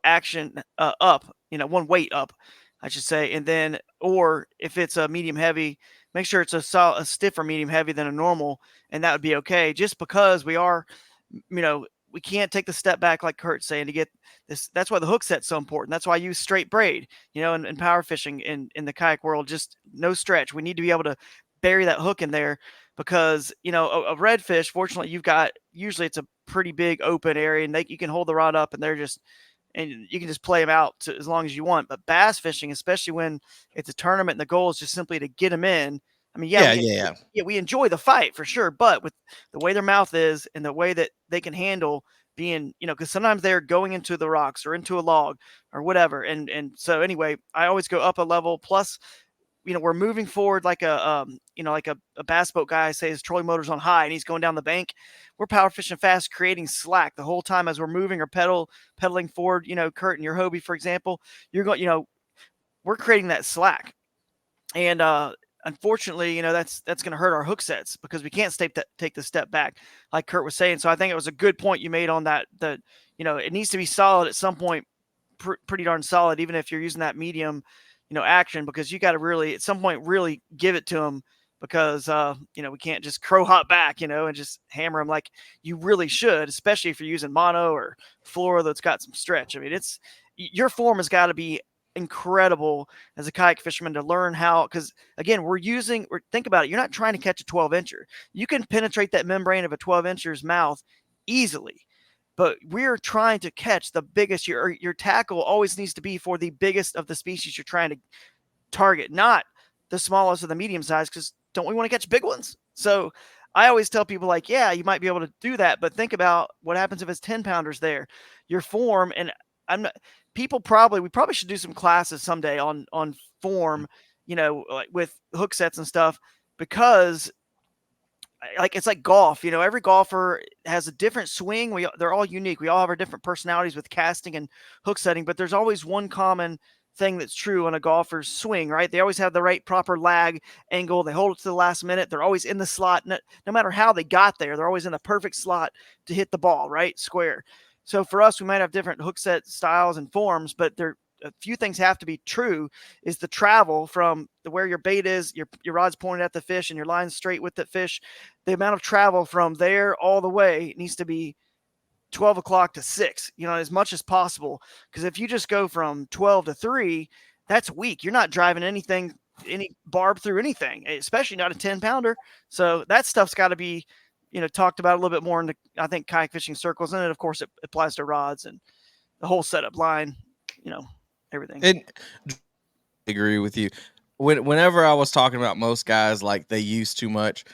action up, one weight up, I should say, and then or if it's a medium heavy, make sure it's a stiffer medium heavy than a normal, and that would be okay. Just because we are, we can't take the step back like Kurt's saying to get this. That's why the hook set's so important. That's why I use straight braid, in power fishing in the kayak world, just no stretch. We need to be able to bury that hook in there because a redfish, fortunately, usually it's a pretty big open area and you can hold the rod up and you can just play them out as long as you want. But bass fishing, especially when it's a tournament and the goal is just simply to get them in. I mean, we enjoy the fight for sure, but with the way their mouth is and the way that they can handle being, because sometimes they're going into the rocks or into a log or whatever. And so anyway, I always go up a level. Plus, we're moving forward like like a bass boat guy, say his trolling motor's on high and he's going down the bank. We're power fishing fast, creating slack the whole time as we're moving or pedaling forward. Kurt and your Hobie, for example, you're going, we're creating that slack. And unfortunately, that's going to hurt our hook sets because we can't take the step back like Kurt was saying. So I think it was a good point you made on that, it needs to be solid at some point, pretty darn solid, even if you're using that medium, action, because you got to really at some point really give it to them because we can't just crow hop back, and just hammer them like you really should, especially if you're using mono or fluoro that's got some stretch. I mean, your form has got to be incredible as a kayak fisherman to learn how, because again, think about it, you're not trying to catch a 12-incher. You can penetrate that membrane of a 12-incher's mouth easily, but we're trying to catch the biggest. Your tackle always needs to be for the biggest of the species you're trying to target, not the smallest or the medium size, because don't we want to catch big ones? So I always tell people, like, yeah, you might be able to do that, but think about what happens if it's 10-pounders there. Your form, and we probably should do some classes someday on form, like with hook sets and stuff, because like it's like golf, every golfer has a different swing. They're all unique. We all have our different personalities with casting and hook setting, but there's always one common thing that's true on a golfer's swing, right? They always have the right proper lag angle. They hold it to the last minute. They're always in the slot. No matter how they got there, they're always in the perfect slot to hit the ball, right? Square. So for us, we might have different hook set styles and forms, but a few things have to be true. Is the travel from where your bait is, your rod's pointed at the fish and your line's straight with the fish. The amount of travel from there all the way needs to be 12 o'clock to 6, as much as possible. Because if you just go from 12 to 3, that's weak. You're not driving any barb through anything, especially not a 10-pounder. So that stuff's got to be, talked about a little bit more in the, I think, kayak fishing circles. And then, of course, it applies to rods and the whole setup, line, everything. And I agree with you. Whenever I was talking about most guys, like they use too much,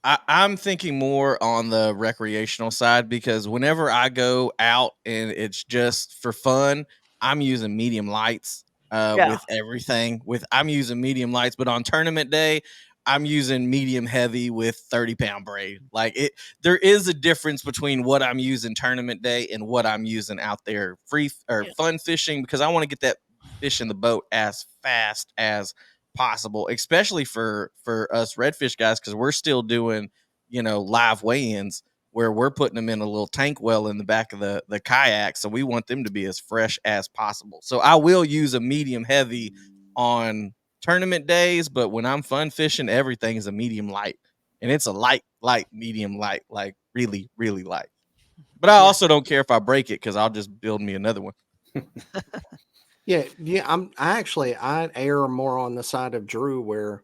I'm thinking more on the recreational side, because whenever I go out and it's just for fun, I'm using medium lights with everything. I'm using medium lights, but on tournament day, I'm using medium heavy with 30-pound braid. Like there is a difference between what I'm using tournament day and what I'm using out there fun fishing, because I want to get that fish in the boat as fast as possible, especially for us redfish guys, because we're still doing live weigh-ins where we're putting them in a little tank well in the back of the kayak, so we want them to be as fresh as possible. So I will use a medium heavy on tournament days, but when I'm fun fishing, everything is a medium light, and it's a light medium light, like really really light. But I also don't care if I break it, because I'll just build me another one. Yeah. I err more on the side of Drew, where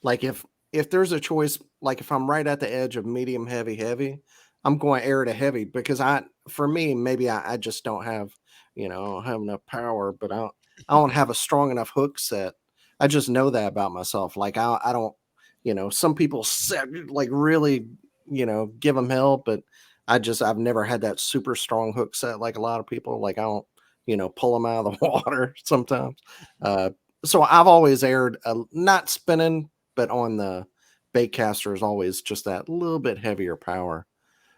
like if there's a choice, like if I'm right at the edge of medium heavy, I'm going to err to heavy, because for me, maybe I just don't have, I don't have enough power, but I don't have a strong enough hook set. I just know that about myself. Like I don't, some people like really, give them hell, but I've never had that super strong hook set like a lot of people. Like I don't, pull them out of the water sometimes. So I've always erred, not spinning, but on the bait caster is always just that little bit heavier power.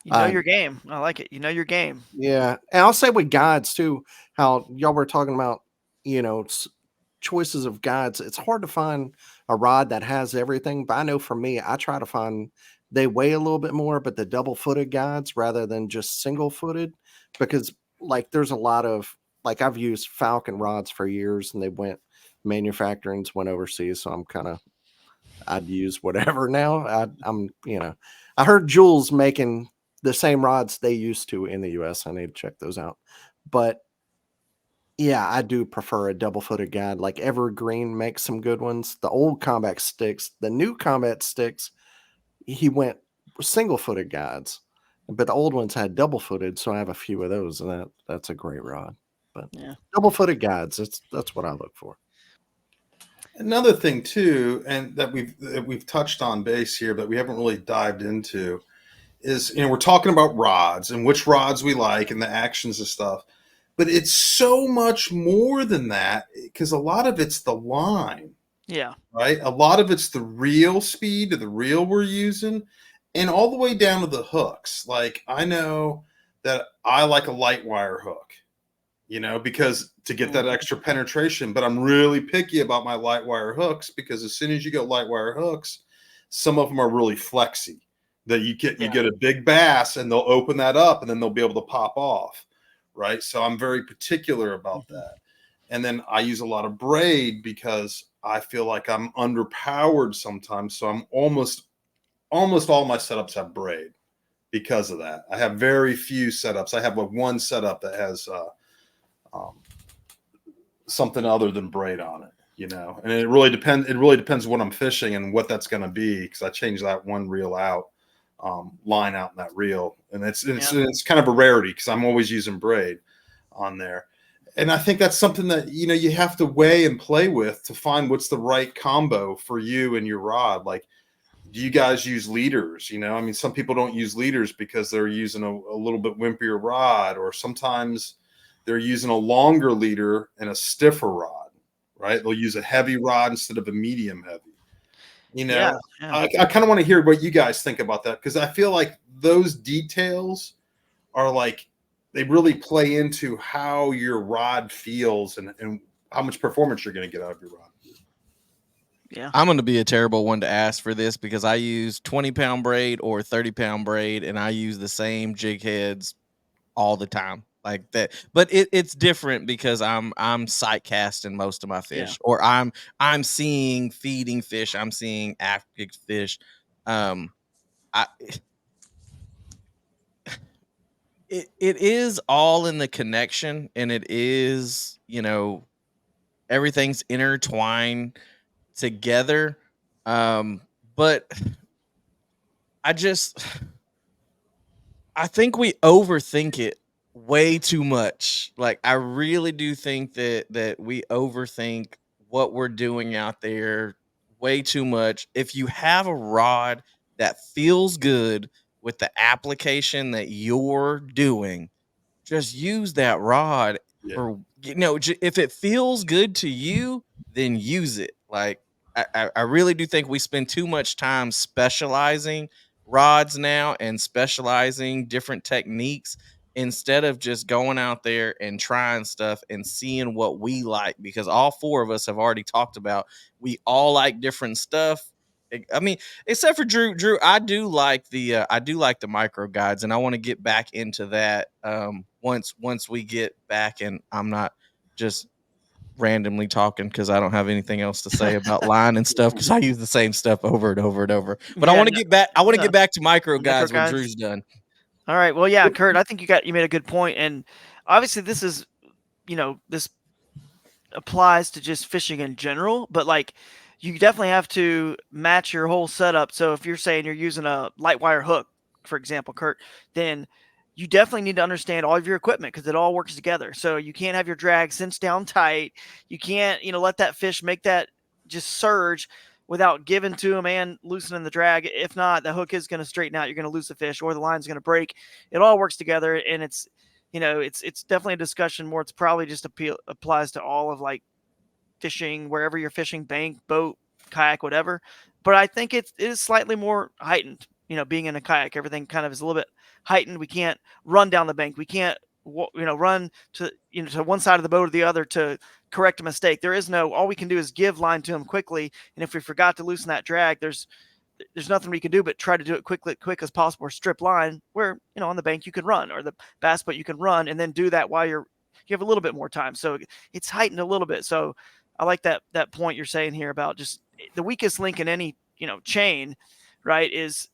Your game. I like it. Your game. Yeah. And I'll say with guides too, how y'all were talking about, choices of guides. It's hard to find a rod that has everything, but I know for me, I try to find, they weigh a little bit more, but the double-footed guides rather than just single-footed, because like there's a lot of, like I've used Falcon rods for years, and they went overseas. So I'd use whatever now. I heard Jules making the same rods they used to in the US. I need to check those out. But yeah, I do prefer a double-footed guide. Like Evergreen makes some good ones. The old combat sticks, the new combat sticks, he went single-footed guides, but the old ones had double-footed. So I have a few of those, and that's a great rod. But double-footed guides, that's what I look for. Another thing too, and that we've touched on base here, but we haven't really dived into, is we're talking about rods and which rods we like and the actions and stuff, but it's so much more than that, because a lot of it's the line. Yeah. Right. A lot of it's the reel speed of the reel we're using, and all the way down to the hooks. Like I know that I like a light wire hook, because to get that extra penetration, but I'm really picky about my light wire hooks, because as soon as you get light wire hooks, some of them are really flexy, that you get a big bass and they'll open that up and then they'll be able to pop off. Right. So I'm very particular about that. And then I use a lot of braid, because I feel like I'm underpowered sometimes. So I'm almost all my setups have braid because of that. I have very few setups. I have like one setup that has um, something other than braid on it, and it really depends what I'm fishing and what that's going to be, because I changed that one reel out, line out in that reel, and it's kind of a rarity because I'm always using braid on there. And I think that's something that you have to weigh and play with to find what's the right combo for you and your rod. Like, do you guys use leaders? I mean, some people don't use leaders because they're using a little bit wimpier rod, or sometimes they're using a longer leader and a stiffer rod, right? They'll use a heavy rod instead of a medium heavy. Yeah. I kind of want to hear what you guys think about that, because I feel like those details are like, they really play into how your rod feels and how much performance you're going to get out of your rod. Yeah. I'm going to be a terrible one to ask for this because I use 20-pound braid or 30-pound braid, and I use the same jig heads all the time like that. But it's different because I'm sight casting most of my fish, or I'm seeing feeding fish, I'm seeing active fish. I it is all in the connection, and it is, everything's intertwined together. But I just I think we overthink it way too much. Like, I really do think that we overthink what we're doing out there way too much. If you have a rod that feels good with the application that you're doing, just use that rod Yeah. for, if it feels good to you, then use it. Like, I really do think we spend too much time specializing rods now and specializing different techniques instead of just going out there and trying stuff and seeing what we like, because all four of us have already talked about we all like different stuff. I mean, except for Drew, I do like the micro guides, and I want to get back into that once we get back, and I'm not just randomly talking because I don't have anything else to say about line and stuff, because I use the same stuff over and over and over. But I Yeah. want to get back. I want to Yeah. get back to micro Micro guides when guides. Drew's done. All right. Well, yeah, Kurt, I think you made a good point, and obviously this is, this applies to just fishing in general, but like, you definitely have to match your whole setup. So if you're saying you're using a light wire hook, for example, Kurt, then you definitely need to understand all of your equipment because it all works together. So you can't have your drag cinched down tight. You can't, let that fish make that just surge without giving to him and loosening the drag. If not, the hook is going to straighten out. You're going to lose the fish, or the line's going to break. It all works together, and it's definitely a discussion more. It's probably just applies to all of like fishing, wherever you're fishing, bank, boat, kayak, whatever. But I think it is slightly more heightened. Being in a kayak, everything kind of is a little bit heightened. We can't run down the bank. We can't, run to to one side of the boat or the other to correct a mistake. There is no. All we can do is give line to them quickly. And if we forgot to loosen that drag, there's nothing we can do but try to do it quick as possible, or strip line where, on the bank you can run, or the bass boat you can run, and then do that while you have a little bit more time. So it's heightened a little bit. So I like that point you're saying here about just the weakest link in any, chain, right, is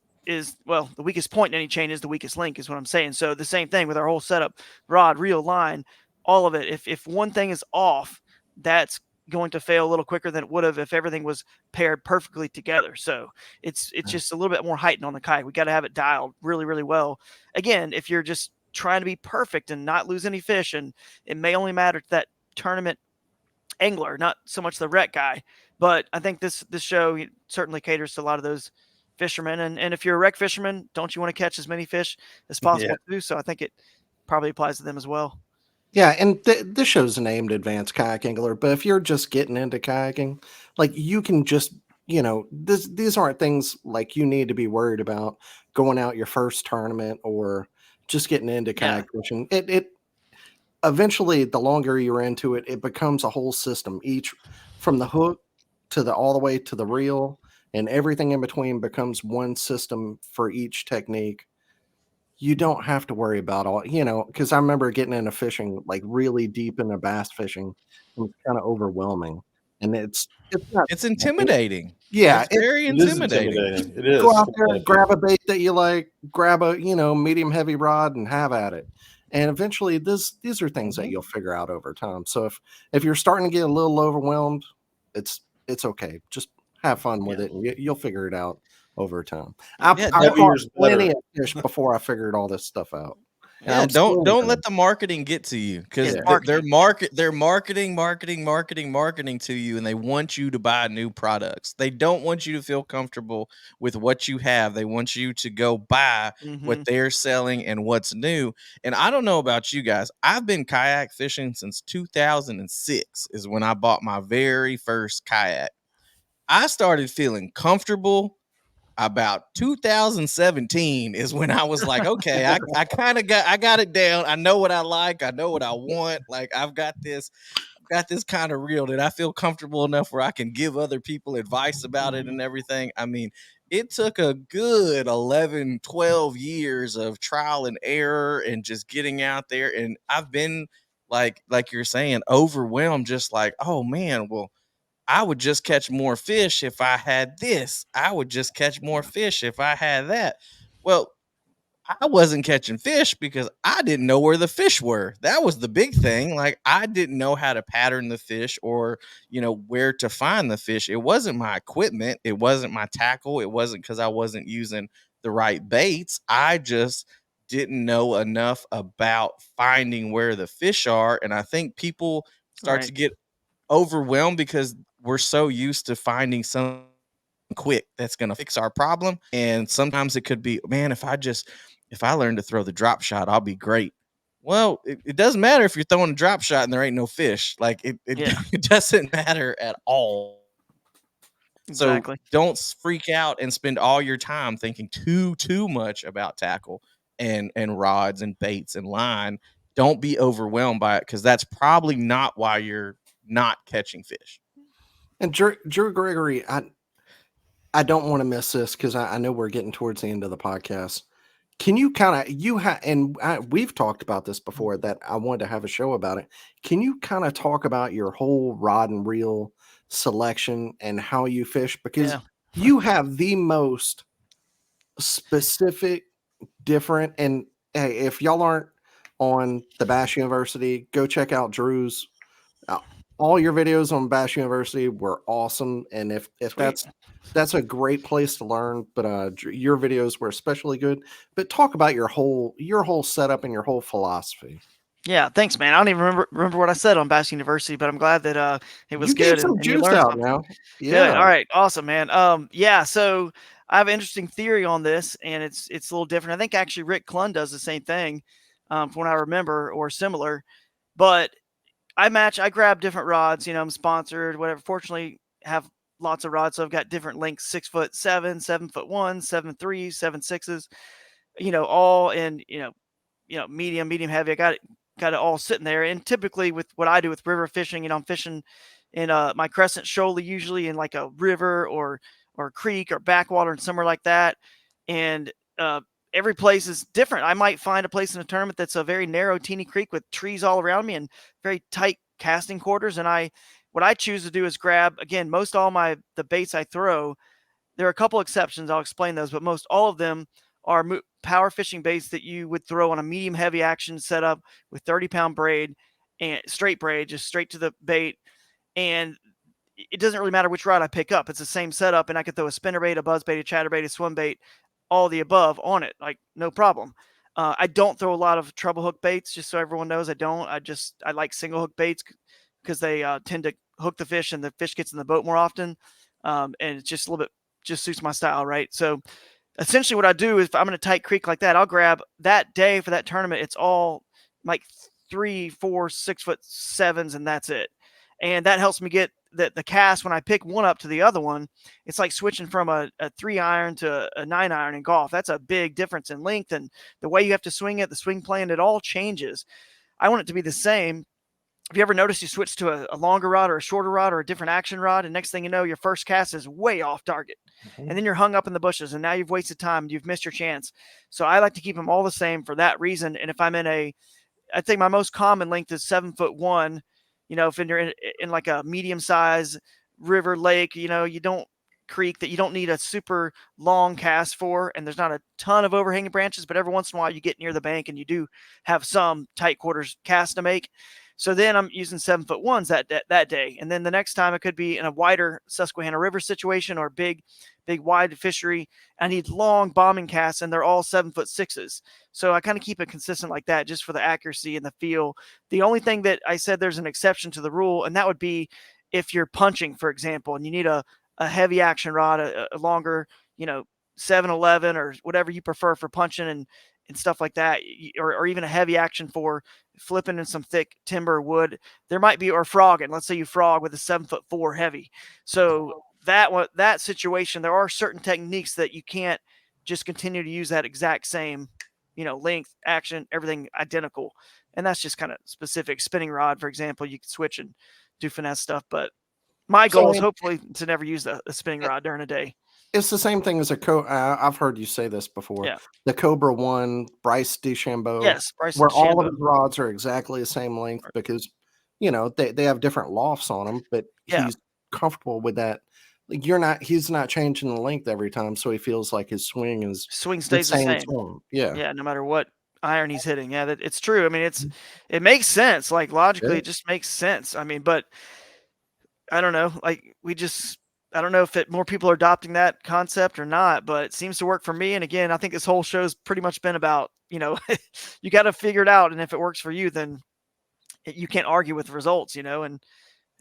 well, the weakest point in any chain is the weakest link, is what I'm saying. So the same thing with our whole setup, rod, reel, line, all of it. If one thing is off, that's going to fail a little quicker than it would have if everything was paired perfectly together. So it's just a little bit more heightened on the kayak. We got to have it dialed really, really well. Again, if you're just trying to be perfect and not lose any fish, and it may only matter to that tournament angler, not so much the rec guy. But I think this show certainly caters to a lot of those fishermen. And if you're a rec fisherman, don't you want to catch as many fish as possible too? So I think it probably applies to them as well. Yeah, and this show's named Advanced Kayak Angler, but if you're just getting into kayaking, like, you can just, these aren't things like you need to be worried about going out your first tournament or just getting into Yeah. kayak fishing. It eventually, the longer you're into it, it becomes a whole system. Each, from the hook to the all the way to the reel, and everything in between becomes one system for each technique. You don't have to worry about all, because I remember getting into fishing, like, really deep into bass fishing. It was kinda overwhelming. and it's not. It's intimidating. Yeah, It's very It is intimidating. intimidating. It is. Go out for a there lot and of people. grab a bait that you like, grab a medium heavy rod and have at it. And eventually, these are things that you'll figure out over time. So if you're starting to get a little overwhelmed, it's okay. Just have fun with it, and you'll figure it out over time. I Yeah, caught years plenty better. of fish before I figured all this stuff out. And Yeah, I'm still don't learning. let the marketing get to you, because Yeah. they're marketing to you, and they want you to buy new products. They don't want you to feel comfortable with what you have. They want you to go buy what they're selling and what's new. And I don't know about you guys. I've been kayak fishing since 2006 is when I bought my very first kayak. I started feeling comfortable about 2017 is when I was like, okay, I kind of got it down. I know what I like. I know what I want. Like I've got this kind of reel that I feel comfortable enough where I can give other people advice about it and everything. I mean, it took a good 11, 12 years of trial and error and just getting out there. And I've been like you're saying, overwhelmed, just like, oh man, well, I would just catch more fish if I had this. I would just catch more fish if I had that. Well, I wasn't catching fish because I didn't know where the fish were. That was the big thing. Like I didn't know how to pattern the fish or, where to find the fish. It wasn't my equipment. It wasn't my tackle. It wasn't because I wasn't using the right baits. I just didn't know enough about finding where the fish are. And I think people start to get overwhelmed because we're so used to finding something quick that's going to fix our problem. And sometimes it could be, man, if I learn to throw the drop shot, I'll be great. Well, it doesn't matter if you're throwing a drop shot and there ain't no fish. Like it doesn't matter at all. So Exactly. don't freak out and spend all your time thinking too much about tackle and rods and baits and line. Don't be overwhelmed by it, because that's probably not why you're not catching fish. And Drew Gregory, I don't want to miss this because I know we're getting towards the end of the podcast. Can you kind of we've talked about this before, that I wanted to have a show about it. Can you kind of talk about your whole rod and reel selection and how you fish? Because you have the most specific, different, and hey, if y'all aren't on the Bash University, go check out Drew's. All your videos on Bash University were awesome, and if that's a great place to learn. But your videos were especially good. But talk about your whole setup and your whole philosophy. Yeah, thanks, man. I don't even remember what I said on Bass University, but I'm glad that it was You good get some and you juice learned out something. now. Good. Yeah. All right. Awesome, man. Yeah. So I have an interesting theory on this, and it's a little different. I think actually Rick Clunn does the same thing, from what I remember, or similar. But I grab different rods. I'm sponsored, whatever. Fortunately, have lots of rods, so I've got different lengths: 6'7", 7'1", 7'3", 7'6". All in medium heavy. I got it all sitting there. And typically with what I do with river fishing, I'm fishing in my crescent shoal, usually in like a river or creek or backwater and somewhere like that. And every place is different. I might find a place in a tournament that's a very narrow, teeny creek with trees all around me and very tight casting quarters. And what I choose to do is grab, again, most all the baits I throw. There are a couple exceptions. I'll explain those, but most all of them are power fishing baits that you would throw on a medium heavy action setup with 30-pound braid and straight braid, just straight to the bait. And it doesn't really matter which rod I pick up. It's the same setup, and I could throw a spinner bait, a buzz bait, a chatter bait, a swim bait, all the above on it, like no problem. I don't throw a lot of treble hook baits, just so everyone knows. I don't. I like single hook baits because they tend to hook the fish, and the fish gets in the boat more often. And it's just a little bit, just suits my style, right? So essentially what I do is, if I'm in a tight creek like that, I'll grab that day for that tournament. It's all like 3, 4, 6'7", and that's it. And that helps me get the cast when I pick one up to the other one. It's like switching from a 3-iron to a 9-iron in golf. That's a big difference in length, and the way you have to swing it, the swing plan, it all changes. I want it to be the same. Have you ever noticed you switch to a longer rod or a shorter rod or a different action rod, and next thing you know, your first cast is way off target, and then you're hung up in the bushes, and now you've wasted time, you've missed your chance. So I like to keep them all the same for that reason. And if I'm in I think my most common length is 7'1", if you're in like a medium size river, lake, you don't creek that you don't need a super long cast for, and there's not a ton of overhanging branches, but every once in a while you get near the bank and you do have some tight quarters cast to make. So then I'm using 7-foot-1s that day. And then the next time it could be in a wider Susquehanna River situation or big wide fishery. I need long bombing casts, and they're all 7-foot-6s. So I kind of keep it consistent like that just for the accuracy and the feel. The only thing that I said there's an exception to the rule, and that would be if you're punching, for example, and you need a heavy action rod, a longer, 7-11 or whatever you prefer for punching and stuff like that, or even a heavy action for flipping in some thick timber wood. There might be, or frogging. Let's say you frog with a 7-foot-4 heavy. So that situation, there are certain techniques that you can't just continue to use that exact same, length, action, everything identical. And that's just kind of specific. Spinning rod, for example, you can switch and do finesse stuff. But my goal is hopefully to never use a spinning rod during a day. It's the same thing as I've heard you say this before. Yeah. The Cobra One, Bryce DeChambeau. Yes, Bryce where DeChambeau. all of his rods are exactly the same length because, they have different lofts on them, but he's comfortable with that. Like he's not changing the length every time, so he feels like his swing stays the same. Yeah. Yeah, no matter what iron he's hitting. Yeah, it's true. I mean, it makes sense. Like logically, it just makes sense. I mean, but I don't know. Like I don't know if more people are adopting that concept or not, but it seems to work for me. And again, I think this whole show's pretty much been about, you got to figure it out. And if it works for you, then you can't argue with the results, and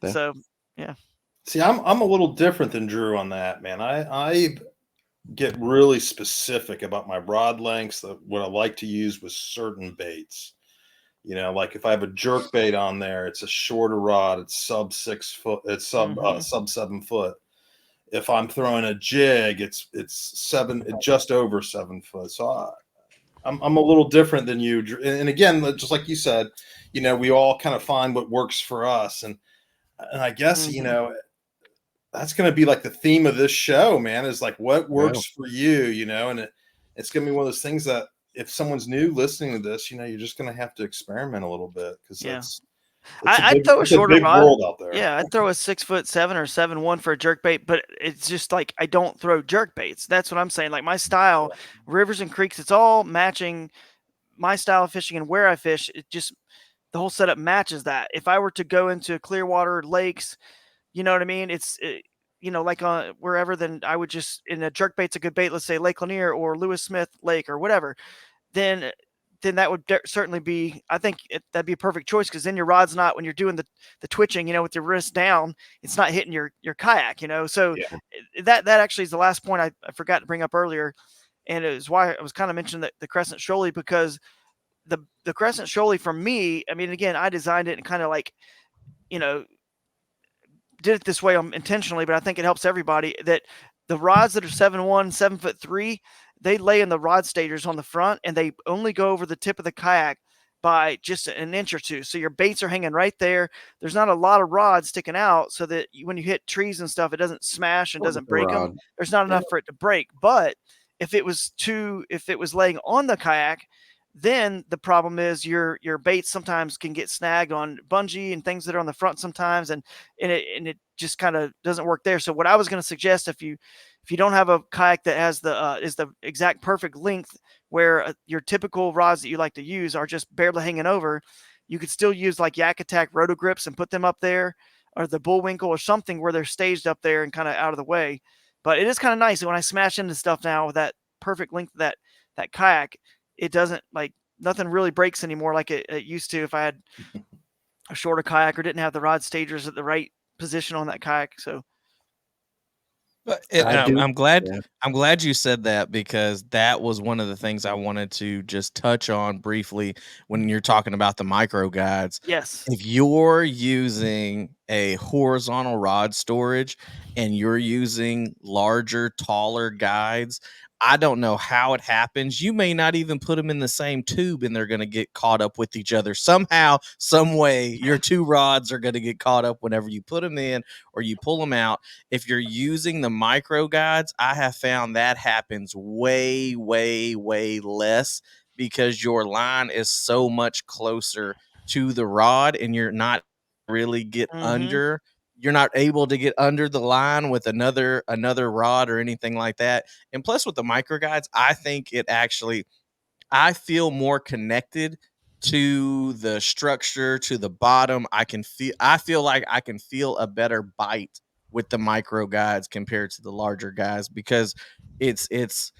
so, yeah. See, I'm a little different than Drew on that, man. I get really specific about my rod lengths, what I like to use with certain baits. Like if I have a jerk bait on there, it's a shorter rod, it's sub 6 foot, it's sub 7 foot. If I'm throwing a jig, it's just over 7 foot. So I'm a little different than you. And again, just like you said, we all kind of find what works for us. And I guess, that's going to be like the theme of this show, man, is like what works for you, and it's going to be one of those things that if someone's new listening to this, you're just going to have to experiment a little bit because I'd throw a shorter rod. World out there. Yeah, I'd throw a 6-foot-7 or 7-1 for a jerk bait, but it's just like I don't throw jerk baits. That's what I'm saying. Like my style, rivers and creeks, it's all matching my style of fishing and where I fish. It just the whole setup matches that. If I were to go into clear water lakes, you know what I mean? Like wherever, then I would just in a jerk bait's a good bait. Let's say Lake Lanier or Lewis Smith Lake or whatever. Then that would certainly be, I think that'd be a perfect choice because then your rod's not, when you're doing the twitching, with your wrist down, it's not hitting your kayak, So that actually is the last point I forgot to bring up earlier. And it was why I was kind of mentioning the Crescent Shoaly, because the Crescent Shoaly for me, I mean, again, I designed it and kind of like, did it this way intentionally, but I think it helps everybody that the rods that are 7-1, 7-foot-3, they lay in the rod stagers on the front and they only go over the tip of the kayak by just an inch or two. So your baits are hanging right there. There's not a lot of rods sticking out so that when you hit trees and stuff, it doesn't smash and doesn't break them. There's not enough for it to break. But if it was laying on the kayak, then the problem is your baits sometimes can get snagged on bungee and things that are on the front sometimes, and it just kind of doesn't work there. So what I was going to suggest, if you don't have a kayak that has is the exact perfect length where your typical rods that you like to use are just barely hanging over, you could still use like Yak Attack roto grips and put them up there, or the Bullwinkle or something where they're staged up there and kind of out of the way. But it is kind of nice when I smash into stuff now with that perfect length of that kayak. It doesn't, like, nothing really breaks anymore like it used to if I had a shorter kayak or didn't have the rod stagers at the right position on that kayak. So I'm glad you said that, because that was one of the things I wanted to just touch on briefly when you're talking about the micro guides. Yes. If you're using a horizontal rod storage and you're using larger, taller guides, I don't know how it happens. You may not even put them in the same tube and they're going to get caught up with each other. Somehow, some way, your two rods are going to get caught up whenever you put them in or you pull them out. If you're using the micro guides, I have found that happens way, way, way less, because your line is so much closer to the rod and you're not really get Mm-hmm. under. You're not able to get under the line with another rod or anything like that. And plus with the micro guides, I think it actually, I feel more connected to the structure, to the bottom. I feel like I can feel a better bite with the micro guides compared to the larger guys because it's it's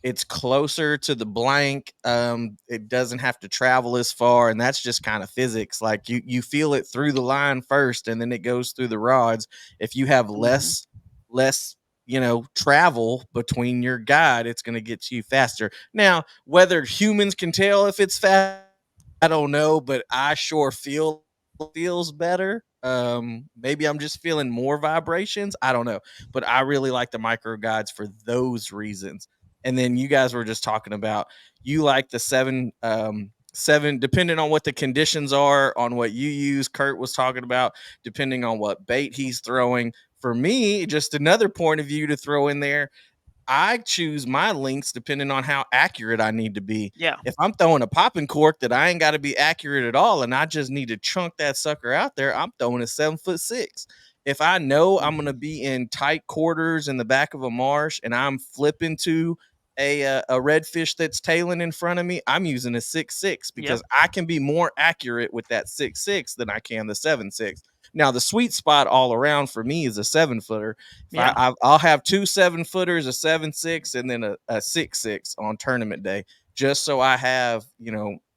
it's closer to the blank. It doesn't have to travel as far, and that's just kind of physics. Like you feel it through the line first, and then it goes through the rods. If you have Mm-hmm. less travel between your guide, it's going to get to you faster. Now, whether humans can tell if it's fast, I don't know, but I sure feels better. Maybe I'm just feeling more vibrations. I don't know, but I really like the micro guides for those reasons. And then you guys were just talking about you like the seven, depending on what the conditions are, on what you use. Kurt was talking about depending on what bait he's throwing. For me, just another point of view to throw in there, I choose my links depending on how accurate I need to be. Yeah. If I'm throwing a popping cork that I ain't got to be accurate at all, and I just need to chunk that sucker out there, I'm throwing a 7'6". If I know I'm gonna be in tight quarters in the back of a marsh and I'm flipping to a redfish that's tailing in front of me, I'm using a 6'6" Yep. because I can be more accurate with that 6'6" than I can the 7'6". Now the sweet spot all around for me is a 7-footer. If Yeah. I'll have 2 7-footers, a 7'6", and then a 6'6" on tournament day, just so I have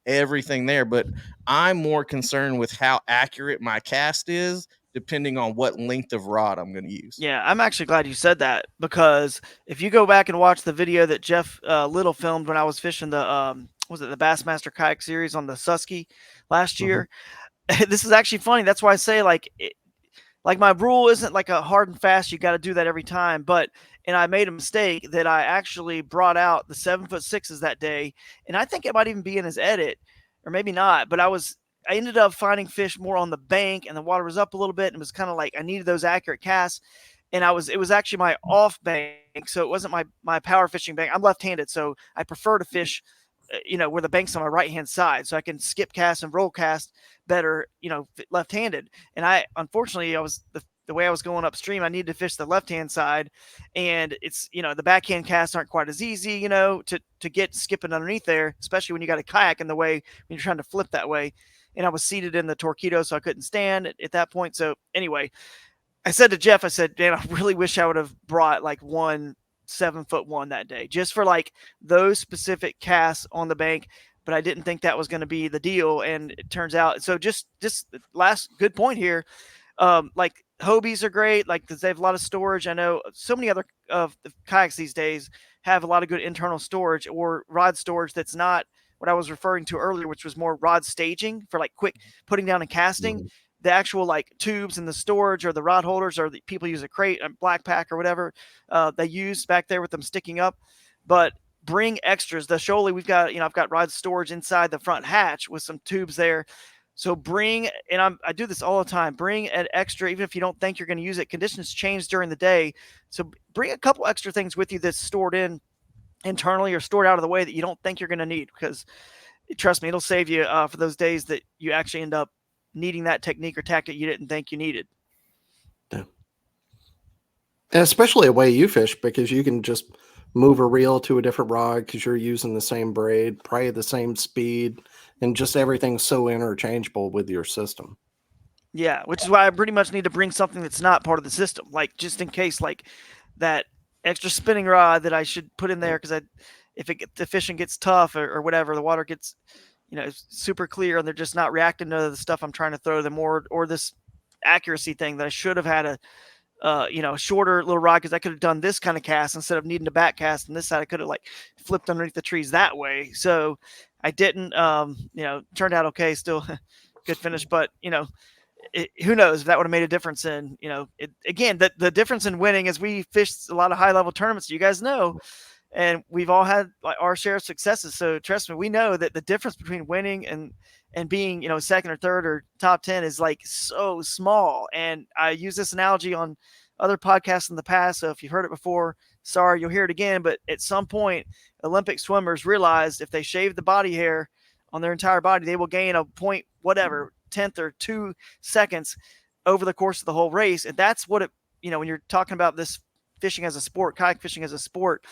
everything there. But I'm more concerned with how accurate my cast is, depending on what length of rod I'm going to use. Yeah, I'm actually glad you said that because if you go back and watch the video that Jeff Little filmed when I was fishing the was it the Bassmaster Kayak Series on the Susky last Mhm. year, this is actually funny. That's why I say like my rule isn't like a hard and fast. You got to do that every time. And I made a mistake that I actually brought out the 7'6" that day, and I think it might even be in his edit, or maybe not. But I ended up finding fish more on the bank, and the water was up a little bit, and it was kind of like I needed those accurate casts. And it was actually my off bank, so it wasn't my power fishing bank. I'm left-handed, so I prefer to fish where the bank's on my right hand side, so I can skip cast and roll cast better, left-handed. And unfortunately, I was the way I was going upstream, I needed to fish the left-hand side, and it's the backhand casts aren't quite as easy, to get skipping underneath there, especially when you got a kayak in the way when you're trying to flip that way. And I was seated in the torpedo, so I couldn't stand at that point. So anyway, I said to Jeff, I said, man, I really wish I would have brought like one 7'1" that day, just for like those specific casts on the bank. But I didn't think that was going to be the deal, and it turns out. So just last good point here. Like Hobies are great, like they have a lot of storage. I know so many other of the kayaks these days have a lot of good internal storage or rod storage that's not what I was referring to earlier, which was more rod staging for like quick putting down and casting. Mhm. The actual like tubes and the storage or the rod holders, or the people use a crate, a black pack or whatever they use back there with them sticking up. But bring extras. The Shoaly, we've got, I've got rod storage inside the front hatch with some tubes there. So bring, and I do this all the time, bring an extra, even if you don't think you're going to use it. Conditions change during the day. So bring a couple extra things with you that's stored in internally or stored out of the way that you don't think you're going to need, because trust me, it'll save you for those days that you actually end up needing that technique or tactic you didn't think you needed. Yeah. And especially the way you fish, because you can just move a reel to a different rod because you're using the same braid, probably the same speed, and just everything's so interchangeable with your system. Yeah, which is why I pretty much need to bring something that's not part of the system, like just in case, like that extra spinning rod that I should put in there, because if the fishing gets tough or whatever, the water gets super clear and they're just not reacting to the stuff I'm trying to throw them, or this accuracy thing that I should have had a shorter little rod, because I could have done this kind of cast instead of needing to back cast, and this side I could have like flipped underneath the trees that way. So I didn't. Turned out okay, still good finish, but who knows if that would have made a difference in again, the difference in winning is we fished a lot of high level tournaments, you guys know, and we've all had like our share of successes. So trust me, we know that the difference between winning and being second or third or top 10 is like so small. And I use this analogy on other podcasts in the past, so if you've heard it before, sorry, you'll hear it again. But at some point, Olympic swimmers realized if they shave the body hair on their entire body, they will gain a point whatever tenth or 2 seconds over the course of the whole race. And that's what it, when you're talking about this fishing as a sport, kayak fishing as a sport,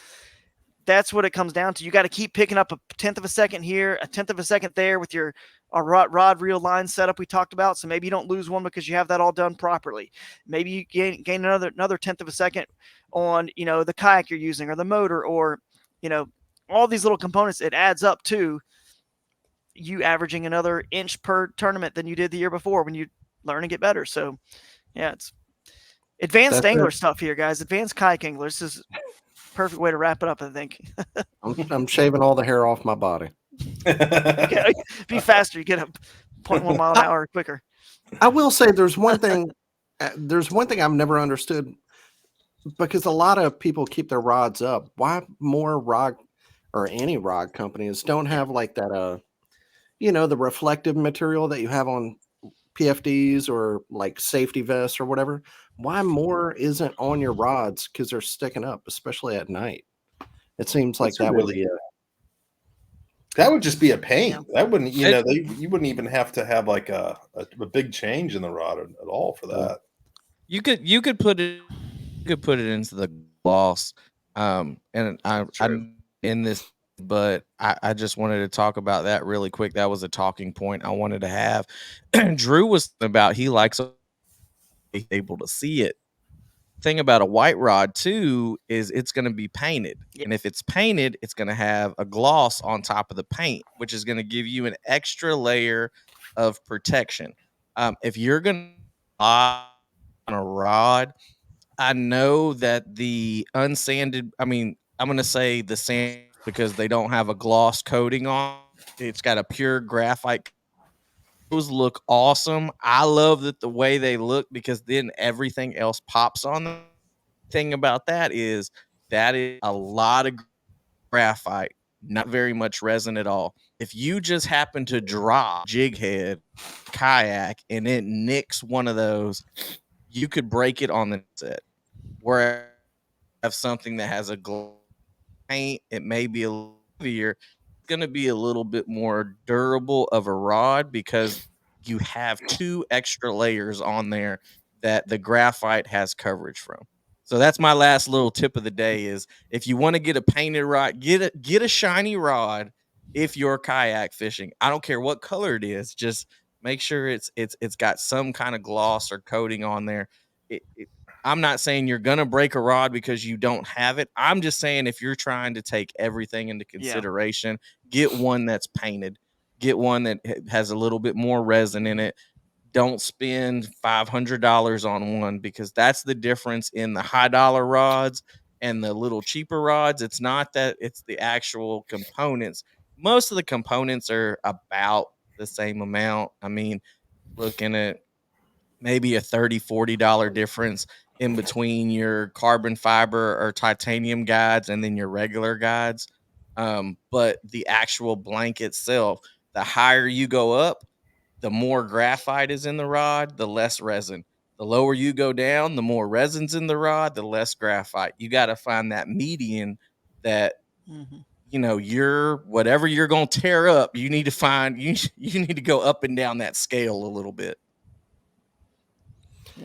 that's what it comes down to. You got to keep picking up a tenth of a second here, a tenth of a second there with your rod, reel, line setup we talked about. So maybe you don't lose one because you have that all done properly. Maybe you gain another tenth of a second on, the kayak you're using or the motor or, all these little components. It adds up to you averaging another inch per tournament than you did the year before when you learn and get better. So yeah, it's advanced angler stuff here, guys. Advanced kayak angler. This is perfect way to wrap it up, I think. I'm shaving all the hair off my body. Be faster. You get a 0.1 mile an hour quicker. I will say there's one thing. There's one thing I've never understood, because a lot of people keep their rods up. Why more rod or any rod companies don't have like that? The reflective material that you have on PFDs or like safety vests or whatever. Why more isn't on your rods? Because they're sticking up, especially at night. It seems like that really that would just be a pain. Yeah. That wouldn't, you wouldn't even have to have like a big change in the rod at all for that. You could put it into the gloss. And I'm in this, but I just wanted to talk about that really quick. That was a talking point I wanted to have. Drew was about, he likes able to see it. Thing about a white rod too is it's going to be painted, and if it's painted, it's going to have a gloss on top of the paint, which is going to give you an extra layer of protection. If you're going to buy on a rod, I know that the unsanded, I'm going to say the sand, because they don't have a gloss coating on it. It's got a pure graphite. Those look awesome. I love that the way they look, because then everything else pops on them. Thing about that is a lot of graphite, not very much resin at all. If you just happen to drop jig head kayak and it nicks one of those, you could break it on the set. Whereas have something that has a paint, it may be a little heavier, it's going to be a little bit more durable of a rod, because you have 2 extra layers on there that the graphite has coverage from. So that's my last little tip of the day is, if you want to get a painted rod, get a shiny rod if you're kayak fishing. I don't care what color it is, just make sure it's got some kind of gloss or coating on there. I'm not saying you're going to break a rod because you don't have it. I'm just saying, if you're trying to take everything into consideration, get one that's painted, get one that has a little bit more resin in it. Don't spend $500 on one, because that's the difference in the high dollar rods and the little cheaper rods. It's not that, it's the actual components. Most of the components are about the same amount. Looking at maybe a $30-$40 difference in between your carbon fiber or titanium guides and then your regular guides. But the actual blank itself, the higher you go up, the more graphite is in the rod, the less resin. The lower you go down, the more resin's in the rod, the less graphite. You got to find that median that, you're, whatever you're going to tear up, you need to find, you need to go up and down that scale a little bit.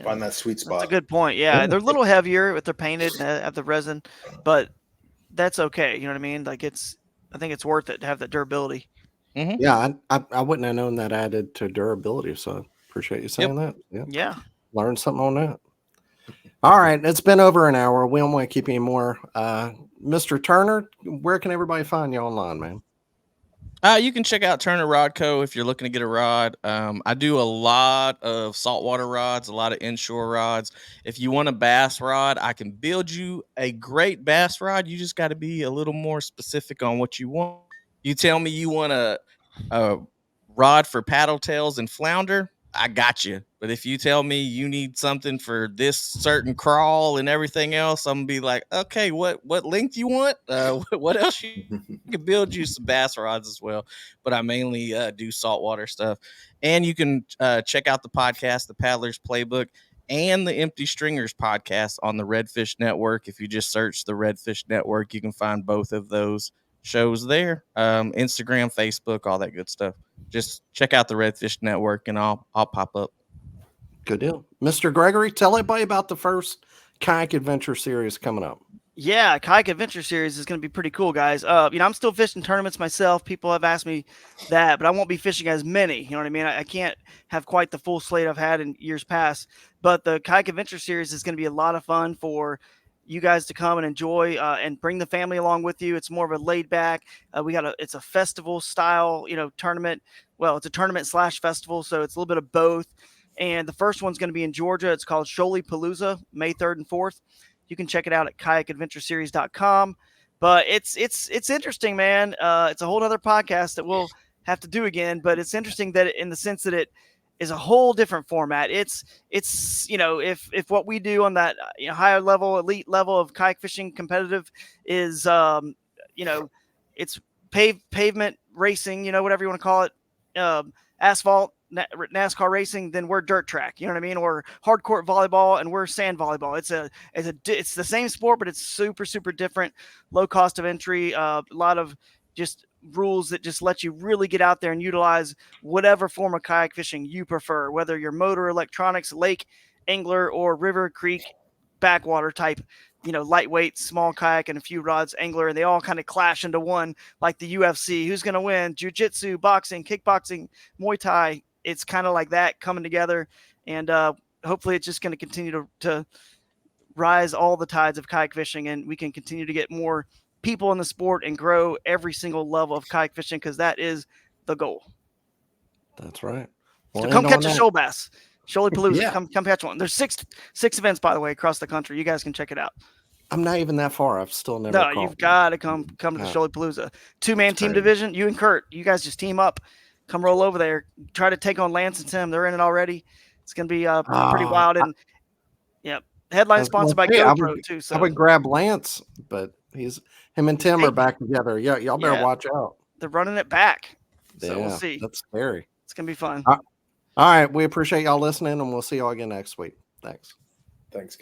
Find that sweet spot. That's a good point. Yeah, they're a little heavier if they're painted and have the resin, but that's okay. You know what I mean? Like, I think it's worth it to have that durability. Mm-hmm. Yeah, I wouldn't have known that added to durability, so appreciate you saying that. Yeah. Learned something on that. All right, it's been over an hour. We don't want to keep you more. Mr. Turner, where can everybody find you online, man? You can check out Turner Rod Co. if you're looking to get a rod. I do a lot of saltwater rods, a lot of inshore rods. If you want a bass rod, I can build you a great bass rod. You just got to be a little more specific on what you want. You tell me you want a rod for paddle tails and flounder, I got you. But if you tell me you need something for this certain crawl and everything else, I'm gonna be like, okay, what length you want? What else you can build you some bass rods as well. But I mainly do saltwater stuff. And you can check out the podcast, the Paddler's Playbook, and the Empty Stringers podcast on the Redfish Network. If you just search the Redfish Network, you can find both of those shows there. Instagram, Facebook, all that good stuff. Just check out the Redfish Network and I'll pop up. Good deal. Mr. Gregory, tell everybody about the first kayak adventure series coming up. Yeah, kayak adventure series is going to be pretty cool, guys. I'm still fishing tournaments myself. People have asked me that, but I won't be fishing as many. You know what I mean? I can't have quite the full slate I've had in years past. But the kayak adventure series is going to be a lot of fun for you guys to come and enjoy and bring the family along with you. It's more of a laid back. It's a festival style, tournament. Well, it's a tournament / festival, so it's a little bit of both. And the first one's going to be in Georgia. It's called Shoaly Palooza, May 3rd and 4th. You can check it out at kayakadventureseries.com. But it's interesting, man. It's a whole other podcast that we'll have to do again. But it's interesting that in the sense that it is a whole different format. It's if what we do on that higher level, elite level of kayak fishing competitive is it's pavement racing, whatever you want to call it, asphalt NASCAR racing, then we're dirt track. You know what I mean? Or hardcourt volleyball, and we're sand volleyball. It's the same sport, but it's super, super different. Low cost of entry. A lot of just rules that just let you really get out there and utilize whatever form of kayak fishing you prefer, whether you're motor, electronics, lake angler, or river, creek, backwater type. Lightweight, small kayak, and a few rods angler, and they all kind of clash into one, like the UFC. Who's going to win? Jiu-jitsu, boxing, kickboxing, Muay Thai. It's kind of like that coming together, and hopefully it's just going to continue to rise all the tides of kayak fishing, and we can continue to get more people in the sport and grow every single level of kayak fishing, because that is the goal. That's right. So come catch a shoal bass. Shoaly Palooza. Yeah. Come catch one. There's six events, by the way, across the country. You guys can check it out. I'm not even that far. I've still never. No, you've got to come to the Shoaly Palooza. 2-man team division. You and Kurt. You guys just team up. Come roll over there. Try to take on Lance and Tim. They're in it already. It's going to be pretty wild. And headline sponsored by GoPro too. So I would grab Lance, but him and Tim are back together. Yeah, y'all better watch out. They're running it back. So yeah, we'll see. That's scary. It's going to be fun. All right. We appreciate y'all listening, and we'll see y'all again next week. Thanks. Thanks.